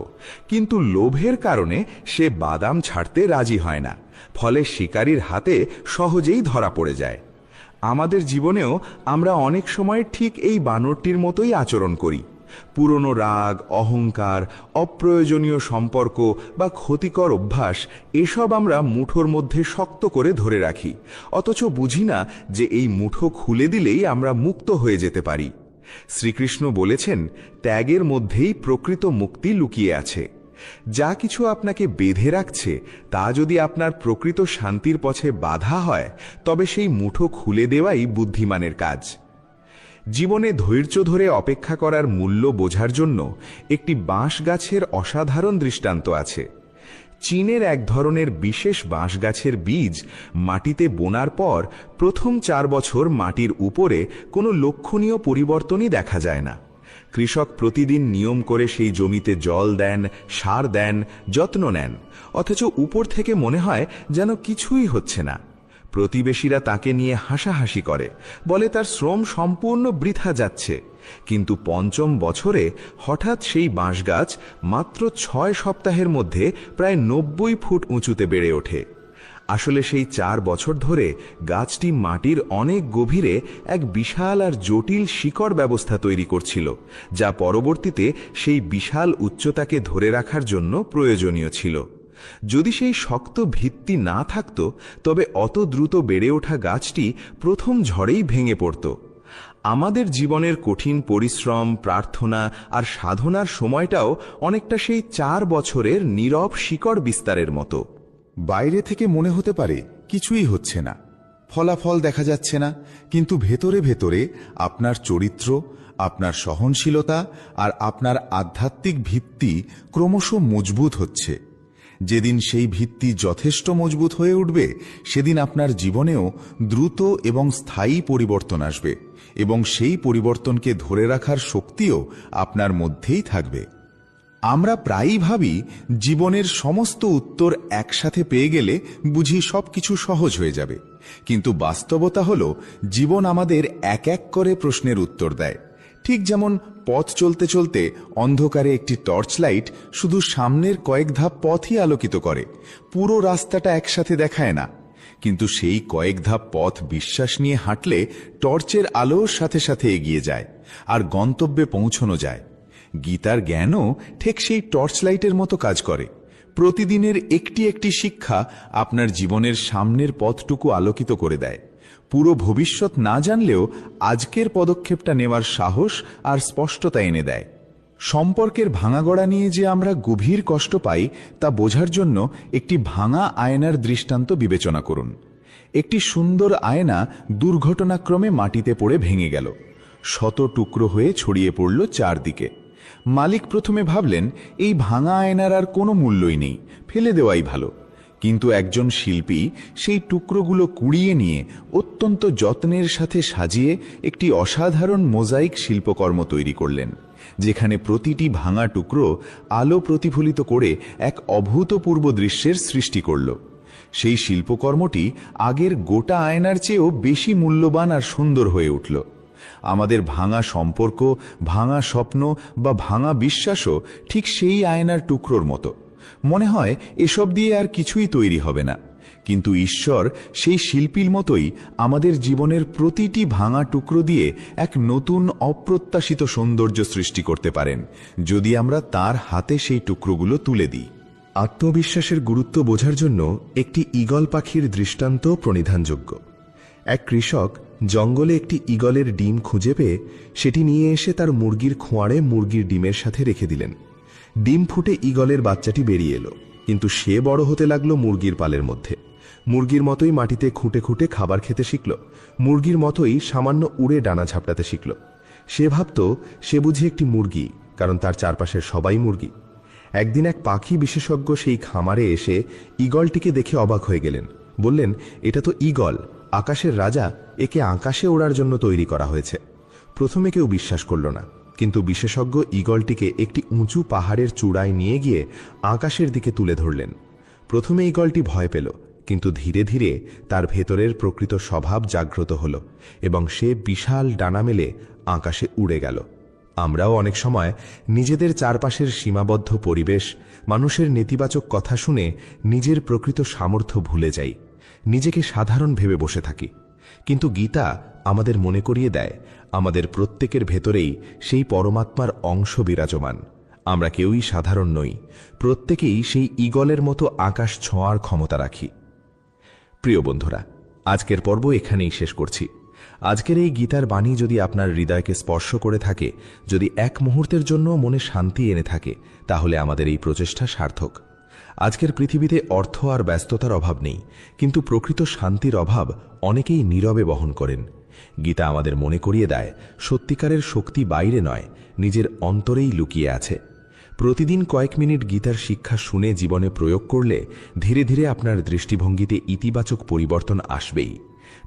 কিন্তু লোভের কারণে সে বাদাম ছাড়তে রাজি হয় না, ফলে শিকারীর হাতে সহজেই ধরা পড়ে যায়। আমাদের জীবনেও আমরা অনেক সময় ঠিক এই বানরটির মতোই আচরণ করি। পুরনো রাগ, অহংকার, অপ্রয়োজনীয় সম্পর্ক বা ক্ষতিকর অভ্যাস, এসব আমরা মুঠোর মধ্যে শক্ত করে ধরে রাখি, অথচ বুঝি না যে এই মুঠো খুলে দিলেই আমরা মুক্ত হয়ে যেতে পারি। শ্রীকৃষ্ণ বলেছেন, ত্যাগের মধ্যেই প্রকৃত মুক্তি লুকিয়ে আছে। যা কিছু আপনাকে বেঁধে রাখছে, তা যদি আপনার প্রকৃত শান্তির পথে বাধা হয়, তবে সেই মুঠো খুলে দেওয়াই বুদ্ধিমানের কাজ। জীবনে ধৈর্য ধরে অপেক্ষা করার মূল্য বোঝার জন্য একটি বাঁশ গাছের অসাধারণ দৃষ্টান্ত আছে। চীনের এক ধরনের বিশেষ বাঁশ গাছের বীজ মাটিতে বোনার পর প্রথম 4 বছর মাটির উপরে কোনো লক্ষণীয় পরিবর্তনই দেখা যায় না। কৃষক প্রতিদিন নিয়ম করে সেই জমিতে জল দেন, সার দেন, যত্ন নেন, অথচ উপর থেকে মনে হয় যেন কিছুই হচ্ছে না। প্রতিবেশীরা তাকে নিয়ে হাসাহাসি করে, বলে তার শ্রম সম্পূর্ণ বৃথা যাচ্ছে। কিন্তু 5ম বছরে হঠাৎ সেই বাঁশগাছ মাত্র 6 সপ্তাহের মধ্যে প্রায় 90 ফুট উঁচুতে বেড়ে ওঠে। আসলে সেই 4 বছর ধরে গাছটি মাটির অনেক গভীরে এক বিশাল আর জটিল শিকড় ব্যবস্থা তৈরি করছিল, যা পরবর্তীতে সেই বিশাল উচ্চতাকে ধরে রাখার জন্য প্রয়োজনীয় ছিল। যদি সেই শক্ত ভিত্তি না থাকত, তবে অত দ্রুত বেড়ে ওঠা গাছটি প্রথম ঝড়েই ভেঙে পড়ত। আমাদের জীবনের কঠিন পরিশ্রম, প্রার্থনা আর সাধনার সময়টাও অনেকটা সেই 4 বছরের নীরব শিকড় বিস্তারের মতো। বাইরে থেকে মনে হতে পারে কিছুই হচ্ছে না, ফলাফল দেখা যাচ্ছে না, কিন্তু ভেতরে ভেতরে আপনার চরিত্র, আপনার সহনশীলতা আর আপনার আধ্যাত্মিক ভিত্তি ক্রমশ মজবুত হচ্ছে। যেদিন সেই ভিত্তি যথেষ্ট মজবুত হয়ে উঠবে, সেদিন আপনার জীবনেও দ্রুত এবং স্থায়ী পরিবর্তন আসবে, এবং সেই পরিবর্তনকে ধরে রাখার শক্তিও আপনার মধ্যেই থাকবে। আমরা প্রায়ই ভাবি জীবনের সমস্ত উত্তর একসাথে পেয়ে গেলে বুঝি সবকিছু সহজ হয়ে যাবে, কিন্তু বাস্তবতা হলো জীবন আমাদের এক এক করে প্রশ্নের উত্তর দেয়। ঠিক যেমন পথ চলতে চলতে অন্ধকারে একটি টর্চ লাইট শুধু সামনের কয়েক ধাপ পথই আলোকিত করে, পুরো রাস্তাটা একসাথে দেখায় না। কিন্তু সেই কয়েক ধাপ পথ বিশ্বাস নিয়ে হাঁটলে টর্চের আলোর সাথে সাথে এগিয়ে যায় আর গন্তব্যে পৌঁছানো যায়। গীতার জ্ঞানও ঠিক সেই টর্চ লাইটের মতো কাজ করে। প্রতিদিনের একটি একটি শিক্ষা আপনার জীবনের সামনের পথটুকু আলোকিত করে দেয়। পুরো ভবিষ্যৎ না জানলেও আজকের পদক্ষেপটা নেওয়ার সাহস আর স্পষ্টতা এনে দেয়। সম্পর্কের ভাঙাগড়া নিয়ে যে আমরা গভীর কষ্ট পাই তা বোঝার জন্য একটি ভাঙা আয়নার দৃষ্টান্ত বিবেচনা করুন। একটি সুন্দর আয়না দুর্ঘটনাক্রমে মাটিতে পড়ে ভেঙে গেল, শত টুকরো হয়ে ছড়িয়ে পড়ল চারদিকে। মালিক প্রথমে ভাবলেন এই ভাঙা আয়নার আর কোনো মূল্যই নেই, ফেলে দেওয়াই ভালো। কিন্তু একজন শিল্পী সেই টুকরোগুলো কুড়িয়ে নিয়ে অত্যন্ত যত্নের সাথে সাজিয়ে একটি অসাধারণ মোজাইক শিল্পকর্ম তৈরি করলেন, যেখানে প্রতিটি ভাঙা টুকরো আলো প্রতিফলিত করে এক অভূতপূর্ব দৃশ্যের সৃষ্টি করল। সেই শিল্পকর্মটি আগের গোটা আয়নার চেয়েও বেশি মূল্যবান আর সুন্দর হয়ে উঠল। আমাদের ভাঙা সম্পর্ক, ভাঙা স্বপ্ন বা ভাঙা বিশ্বাসও ঠিক সেই আয়নার টুকরোর মতো। মনে হয় এসব দিয়ে আর কিছুই তৈরি হবে না, কিন্তু ঈশ্বর সেই শিল্পীর মতোই আমাদের জীবনের প্রতিটি ভাঙা টুকরো দিয়ে এক নতুন অপ্রত্যাশিত সৌন্দর্য সৃষ্টি করতে পারেন, যদি আমরা তার হাতে সেই টুকরোগুলো তুলে দিই। আত্মবিশ্বাসের গুরুত্ব বোঝার জন্য একটি ঈগল পাখির দৃষ্টান্ত প্রণিধানযোগ্য। এক কৃষক জঙ্গলে একটি ঈগলের ডিম খুঁজে পেয়ে সেটি নিয়ে এসে তার মুরগির খোঁয়াড়ে মুরগির ডিমের সাথে রেখে দিলেন। ডিম ফুটে ঈগলের বাচ্চাটি বেরিয়ে এলো, কিন্তু সে বড় হতে লাগলো মুরগির পালের মধ্যে। মুরগির মতোই মাটিতে খুঁটে খুঁটে খাবার খেতে শিখল, মুরগির মতোই সামান্য উড়ে ডানা ঝাপটাতে শিখল। সে ভাবত সে বুঝি একটি মুরগি, কারণ তার চারপাশের সবাই মুরগি। একদিন এক পাখি বিশেষজ্ঞ সেই খামারে এসে ঈগলটিকে দেখে অবাক হয়ে গেলেন। বললেন, এটা তো ঈগল, আকাশের রাজা, একে আকাশে ওড়ার জন্য তৈরি করা হয়েছে। প্রথমে কেউ বিশ্বাস করল না, কিন্তু বিশেষজ্ঞ ঈগলটিকে একটি উঁচু পাহাড়ের চূড়ায় নিয়ে গিয়ে আকাশের দিকে তুলে ধরলেন। প্রথমে ঈগলটি ভয় পেল, কিন্তু ধীরে ধীরে তার ভেতরের প্রকৃত স্বভাব জাগ্রত হল এবং সে বিশাল ডানা মেলে আকাশে উড়ে গেল। আমরাও অনেক সময় নিজেদের চারপাশের সীমাবদ্ধ পরিবেশ, মানুষের নেতিবাচক কথা শুনে নিজের প্রকৃত সামর্থ্য ভুলে যাই, নিজেকে সাধারণ ভেবে বসে থাকি। কিন্তু গীতা আমাদের মনে করিয়ে দেয়, আমাদের প্রত্যেকের ভেতরেই সেই পরমাত্মার অংশ বিরাজমান। আমরা কেউই সাধারণ নই, প্রত্যেকেই সেই ঈগলের মতো আকাশ ছোঁয়ার ক্ষমতা রাখি। প্রিয় বন্ধুরা, আজকের পর্ব এখানেই শেষ করছি। আজকের এই গীতার বাণী যদি আপনার হৃদয়কে স্পর্শ করে থাকে, যদি এক মুহূর্তের জন্য মনে শান্তি এনে থাকে, তাহলে আমাদের এই প্রচেষ্টা সার্থক। আজকের পৃথিবীতে অর্থ আর ব্যস্ততার অভাব নেই, কিন্তু প্রকৃত শান্তির অভাব অনেকেই নীরবে বহন করেন। গীতা আমাদের মনে করিয়ে দেয়, সত্যিকারের শক্তি বাইরে নয়, নিজের অন্তরেই লুকিয়ে আছে। প্রতিদিন কয়েক মিনিট গীতার শিক্ষা শুনে জীবনে প্রয়োগ করলে ধীরে ধীরে আপনার দৃষ্টিভঙ্গিতে ইতিবাচক পরিবর্তন আসবেই।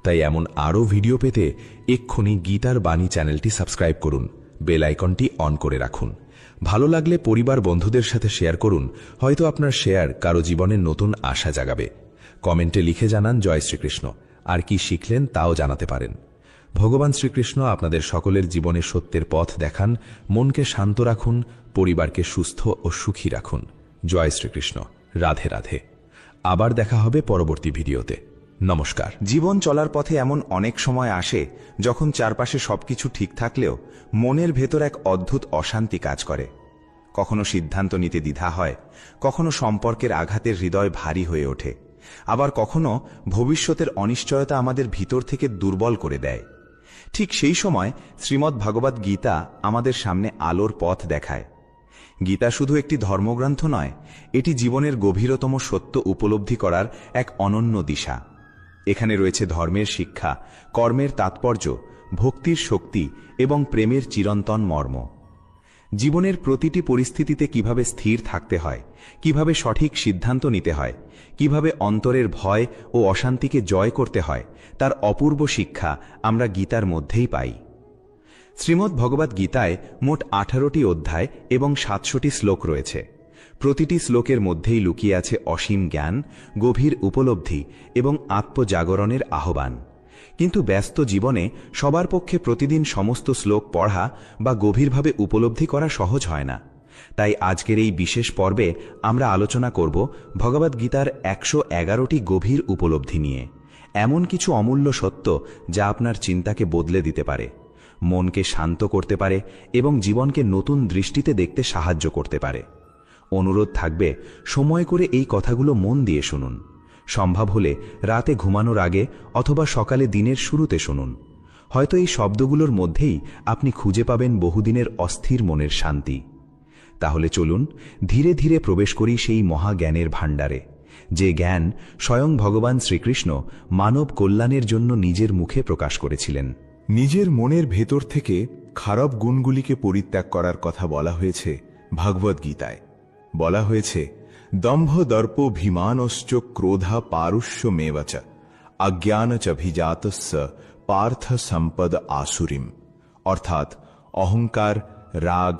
তাই এমন আরও ভিডিও পেতে এক্ষুনি গীতার বাণী চ্যানেলটি সাবস্ক্রাইব করুন, বেল আইকনটি অন করে রাখুন। ভালো লাগলে পরিবার বন্ধুদের সাথে শেয়ার করুন, হয়তো আপনার শেয়ার কারো জীবনে নতুন আশা জাগাবে। কমেন্টে লিখে জানান জয় শ্রীকৃষ্ণ, আর কি শিখলেন তাও জানাতে পারেন। ভগবান শ্রীকৃষ্ণ আপনাদের সকলের জীবনে সত্যের পথ দেখান, মনকে শান্ত রাখুন, পরিবারকে সুস্থ ও সুখী রাখুন। জয় শ্রীকৃষ্ণ। রাধে রাধে। আবার দেখা হবে পরবর্তী ভিডিওতে। নমস্কার। জীবন চলার পথে এমন অনেক সময় আসে যখন চারপাশে সবকিছু ঠিক থাকলেও মনের ভেতর এক অদ্ভুত অশান্তি কাজ করে। কখনো সিদ্ধান্ত নিতে দ্বিধা হয়, কখনো সম্পর্কের আঘাতের হৃদয় ভারী হয়ে ওঠে, আবার কখনো ভবিষ্যতের অনিশ্চয়তা আমাদের ভিতর থেকে দুর্বল করে দেয়। ঠিক সেই সময় শ্রীমদ্ ভাগবত গীতা আমাদের সামনে আলোর পথ দেখায়। গীতা শুধু একটি ধর্মগ্রন্থ নয়, এটি জীবনের গভীরতম সত্য উপলব্ধি করার এক অনন্য দিশা। এখানে রয়েছে ধর্মের শিক্ষা, কর্মের তাৎপর্য, ভক্তির শক্তি এবং প্রেমের চিরন্তন মর্ম। জীবনের প্রতিটি পরিস্থিতিতে কিভাবে স্থির থাকতে হয়, কিভাবে সঠিক সিদ্ধান্ত নিতে হয়, কিভাবে অন্তরের ভয় ও অশান্তিকে জয় করতে হয়, তার অপূর্ব শিক্ষা আমরা গীতার মধ্যেই পাই। শ্রীমদ্ ভগবত গীতায় মোট 18টি অধ্যায় এবং 700টি শ্লোক রয়েছে। প্রতিটি শ্লোকের মধ্যেই লুকিয়ে আছে অসীম জ্ঞান, গভীর উপলব্ধি এবং আত্মজাগরণের আহ্বান। কিন্তু ব্যস্ত জীবনে সবার পক্ষে প্রতিদিন সমস্ত শ্লোক পড়া বা গভীরভাবে উপলব্ধি করা সহজ হয় না। তাই আজকের এই বিশেষ পর্বে আমরা আলোচনা করব ভগবদ্গীতার 111টি গভীর উপলব্ধি নিয়ে, এমন কিছু অমূল্য সত্য যা আপনার চিন্তাকে বদলে দিতে পারে, মনকে শান্ত করতে পারে এবং জীবনকে নতুন দৃষ্টিতে দেখতে সাহায্য করতে পারে। অনুরোধ থাকবে সময় করে এই কথাগুলো মন দিয়ে শুনুন। সম্ভব হলে রাতে ঘুমানোর আগে অথবা সকালে দিনের শুরুতে শুনুন। হয়তো এই শব্দগুলোর মধ্যেই আপনি খুঁজে পাবেন বহুদিনের অস্থির মনের শান্তি। তাহলে চলুন ধীরে ধীরে প্রবেশ করি সেই মহাজ্ঞানের ভাণ্ডারে, যে জ্ঞান স্বয়ং ভগবান শ্রীকৃষ্ণ মানব কল্যাণের জন্য নিজের মুখে প্রকাশ করেছিলেন। নিজের মনের ভেতর থেকে খারাপ গুণগুলিকে পরিত্যাগ করার কথা বলা হয়েছে ভগবদ্গীতায়। বলা হয়েছে, দম্ভ দর্প ভীমানশ্চ ক্রোধা পারুষ্যমেবচ অজ্ঞানচভিজাতস্য পার্থ সম্পদ আসুরিম। অর্থাৎ অহংকার, রাগ,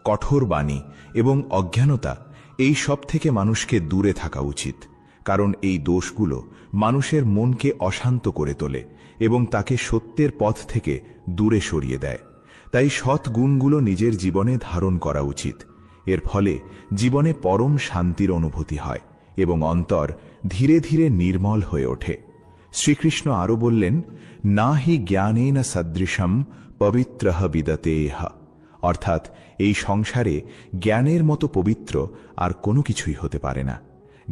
কঠোর বাণী এবং অজ্ঞানতা এই সব থেকে মানুষকে দূরে থাকা উচিত, কারণ এই দোষগুলো মানুষের মনকে অশান্ত করে তোলে এবং তাকে সত্যের পথ থেকে দূরে সরিয়ে দেয়। তাই সৎ গুণগুলো নিজের জীবনে ধারণ করা উচিত। এর ফলে জীবনে পরম শান্তির অনুভূতি হয় এবং অন্তর ধীরে ধীরে নির্মল হয়ে ওঠে। শ্রীকৃষ্ণ আরও বললেন, না হি জ্ঞানেন সদৃশম পবিত্রঃ বিদতেহ। অর্থাৎ এই সংসারে জ্ঞানের মতো পবিত্র আর কোনো কিছুই হতে পারে না।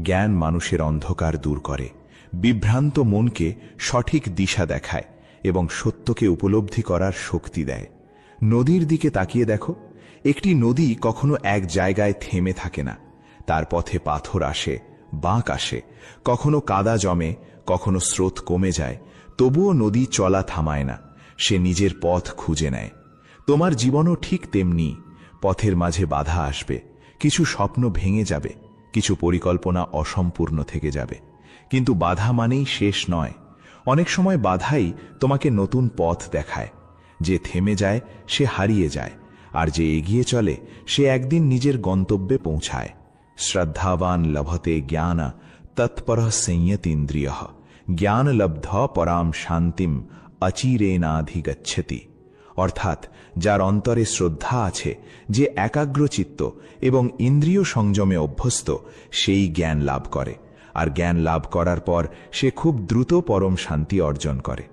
জ্ঞান মানুষের অন্ধকার দূর করে, বিভ্রান্ত মনকে সঠিক দিশা দেখায় এবং সত্যকে উপলব্ধি করার শক্তি দেয়। নদীর দিকে তাকিয়ে দেখো, একটি নদী কখনো এক জায়গায় থেমে থাকে না। তার পথে পাথর আসে, বাঁক আসে, কখনো কাদা জমে, কখনো স্রোত কমে যায়, তবুও নদী চলা থামায় না, সে নিজের পথ খুঁজে নেয়। তোমার জীবনও ঠিক তেমনি, পথের মাঝে বাধা আসবে, কিছু স্বপ্ন ভেঙে যাবে, কিছু পরিকল্পনা অসম্পূর্ণ থেকে যাবে, কিন্তু বাধা মানেই শেষ নয়। অনেক সময় বাধাই তোমাকে নতুন পথ দেখায়। যে থেমে যায় সে হারিয়ে যায়, আর যে এগিয়ে চলে সে একদিন নিজের গন্তব্যে পৌঁছায়। শ্রদ্ধাবান লভতে জ্ঞান তৎপর সংযতীন্দ্রিয় জ্ঞান লব্ধ পরাম শান্তিম অচিরেনাধিগচ্ছতি। অর্থাৎ যার অন্তরে শ্রদ্ধা আছে, যে একাগ্রচিত্ত এবং ইন্দ্রিয় সংযমে অভ্যস্ত, সেই জ্ঞান লাভ করে, আর জ্ঞান লাভ করার পর সে খুব দ্রুত পরম শান্তি অর্জন করে।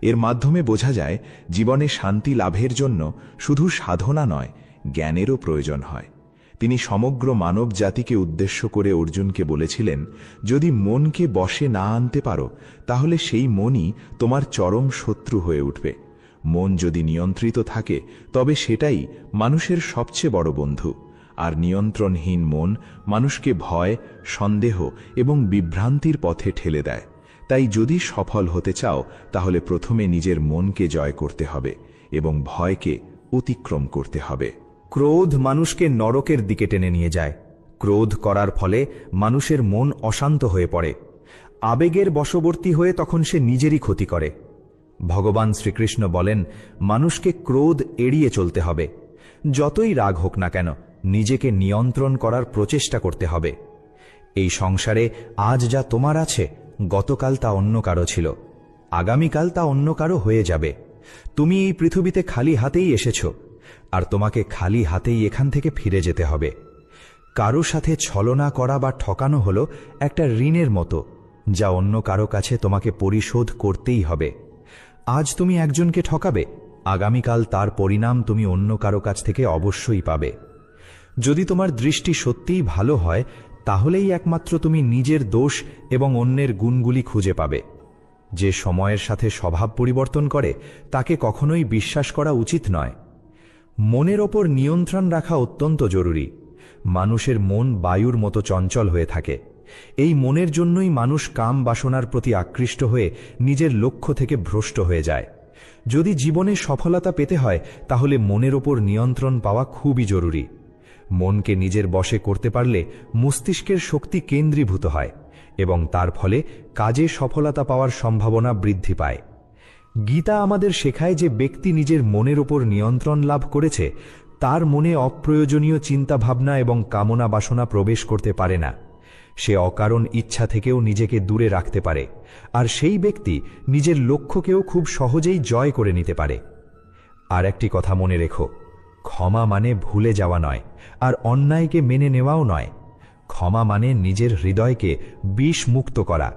এর মাধ্যমে বোঝা যায় জীবনে শান্তি লাভের জন্য শুধু সাধনা নয়, জ্ঞানেরও প্রয়োজন হয়। তিনি সমগ্র মানব জাতিকে উদ্দেশ্য করে অর্জুনকে বলেছিলেন, যদি মনকে বশে না আনতে পারো তাহলে সেই মনই তোমার চরম শত্রু হয়ে উঠবে। মন যদি নিয়ন্ত্রিত থাকে তবে সেটাই মানুষের সবচেয়ে বড় বন্ধু, আর নিয়ন্ত্রণহীন মন মানুষকে ভয়, সন্দেহ এবং বিভ্রান্তির পথে ঠেলে দেয়। তাই যদি সফল হতে চাও তাহলে প্রথমে নিজের মনকে জয় করতে হবে এবং ভয়কে অতিক্রম করতে হবে। ক্রোধ মানুষকে নরকের দিকে টেনে নিয়ে যায়। ক্রোধ করার ফলে মানুষের মন অশান্ত হয়ে পড়ে। আবেগের বশবর্তী হয়ে তখন সে নিজেরই ক্ষতি করে। ভগবান শ্রীকৃষ্ণ বলেন, মানুষকে ক্রোধ এড়িয়ে চলতে হবে। যতই রাগ হোক না কেন, নিজেকে নিয়ন্ত্রণ করার প্রচেষ্টা করতে হবে। এই সংসারে আজ যা তোমার আছে, গতকাল তা অন্য কারো ছিল, আগামীকাল তা অন্য কারো হয়ে যাবে। তুমি এই পৃথিবীতে খালি হাতেই এসেছ, আর তোমাকে খালি হাতেই এখান থেকে ফিরে যেতে হবে। কারো সাথে ছলনা করা বা ঠকানো হলো একটা ঋণের মতো, যা অন্য কারো কাছে তোমাকে পরিশোধ করতেই হবে। আজ তুমি একজনকে ঠকাবে, আগামীকাল তার পরিণাম তুমি অন্য কারো কাছ থেকে অবশ্যই পাবে। যদি তোমার দৃষ্টি সত্যিই ভালো হয়, তাহলেই একমাত্র তুমি নিজের দোষ এবং অন্যের গুণগুলি খুঁজে পাবে। যে সময়ের সাথে স্বভাব পরিবর্তন করে তাকে কখনোই বিশ্বাস করা উচিত নয়। মনের ওপর নিয়ন্ত্রণ রাখা অত্যন্ত জরুরি। মানুষের মন বায়ুর মতো চঞ্চল হয়ে থাকে। এই মনের জন্যই মানুষ কাম বাসনার প্রতি আকৃষ্ট হয়ে নিজের লক্ষ্য থেকে ভ্রষ্ট হয়ে যায়। যদি জীবনে সফলতা পেতে হয় তাহলে মনের ওপর নিয়ন্ত্রণ পাওয়া খুবই জরুরি। মনকে নিজের বশে করতে পারলে মস্তিষ্কের শক্তি কেন্দ্রীভূত হয় এবং তার ফলে কাজে সফলতা পাওয়ার সম্ভাবনা বৃদ্ধি পায়। গীতা আমাদের শেখায় যে ব্যক্তি নিজের মনের ওপর নিয়ন্ত্রণ লাভ করেছে, তার মনে অপ্রয়োজনীয় চিন্তাভাবনা এবং কামনা বাসনা প্রবেশ করতে পারে না। সে অকারণ ইচ্ছা থেকেও নিজেকে দূরে রাখতে পারে, আর সেই ব্যক্তি নিজের লক্ষ্যকেও খুব সহজেই জয় করে নিতে পারে। আর একটি কথা মনে রেখো, ক্ষমা মানে ভুলে যাওয়া নয়, আর অন্যায়কে মেনে নেওয়াও নয়। ক্ষমা মানে নিজের হৃদয়কে বিষ মুক্ত করা,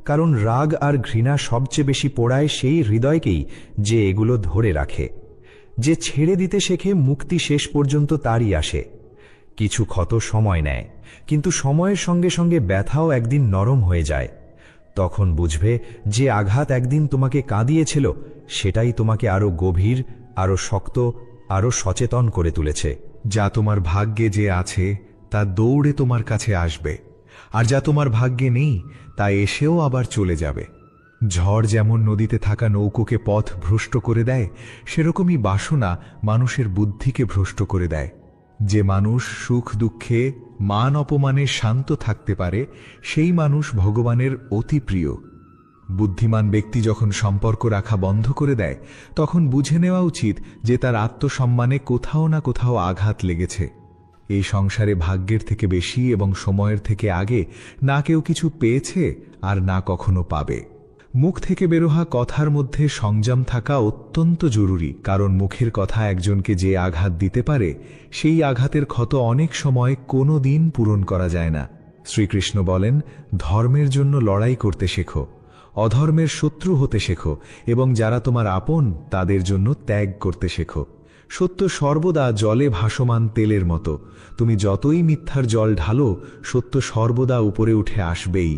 কারণ রাগ আর ঘৃণা সবচেয়ে বেশি পোড়ায় সেই হৃদয়কেই যে এগুলো ধরে রাখে। যে ছেড়ে দিতে শেখে, মুক্তি শেষ পর্যন্ত তারই আসে। কিছু ক্ষত সময় নেয়, কিন্তু সময়ের সঙ্গে সঙ্গে ব্যথাও একদিন নরম হয়ে যায়। তখন বুঝবে যে আঘাত একদিন তোমাকে কাঁদিয়েছিল, সেটাই তোমাকে আরো গভীর, আরো শক্ত, আরো সচেতন করে তুলেছে। যা তোমার ভাগ্যে যে আছে তা দৌড়ে তোমার কাছে আসবে, আর যা তোমার ভাগ্যে নেই তা এসেও আবার চলে যাবে। ঝড় যেমন নদীতে থাকা নৌকোকে পথ ভ্রষ্ট করে দেয়, সেরকমই বাসনা মানুষের বুদ্ধিকে ভ্রষ্ট করে দেয়। যে মানুষ সুখ দুঃখে মান অপমানে শান্ত থাকতে পারে, সেই মানুষ ভগবানের অতি প্রিয়। বুদ্ধিমান ব্যক্তি যখন সম্পর্ক রাখা বন্ধ করে দেয়, তখন বুঝে নেওয়া উচিত যে তার আত্মসম্মানে কোথাও না কোথাও আঘাত লেগেছে। এই সংসারে ভাগ্যের থেকে বেশি এবং সময়ের থেকে আগে না কেউ কিছু পেয়েছে আর না কখনো পাবে। মুখ থেকে বেরোহা কথার মধ্যে সংযম থাকা অত্যন্ত জরুরি, কারণ মুখের কথা একজনকে যে আঘাত দিতে পারে, সেই আঘাতের ক্ষত অনেক সময় কোনো দিন পূরণ করা যায় না। শ্রীকৃষ্ণ বলেন, ধর্মের জন্য লড়াই করতে শেখো, অধর্মের শত্রু হতে শেখো, এবং যারা তোমার আপন তাদের জন্য ত্যাগ করতে শেখো। সত্য সর্বদা জলে ভাসমান তেলের মতো। তুমি যতই মিথ্যার জল ঢালো, সত্য সর্বদা উপরে উঠে আসবেই।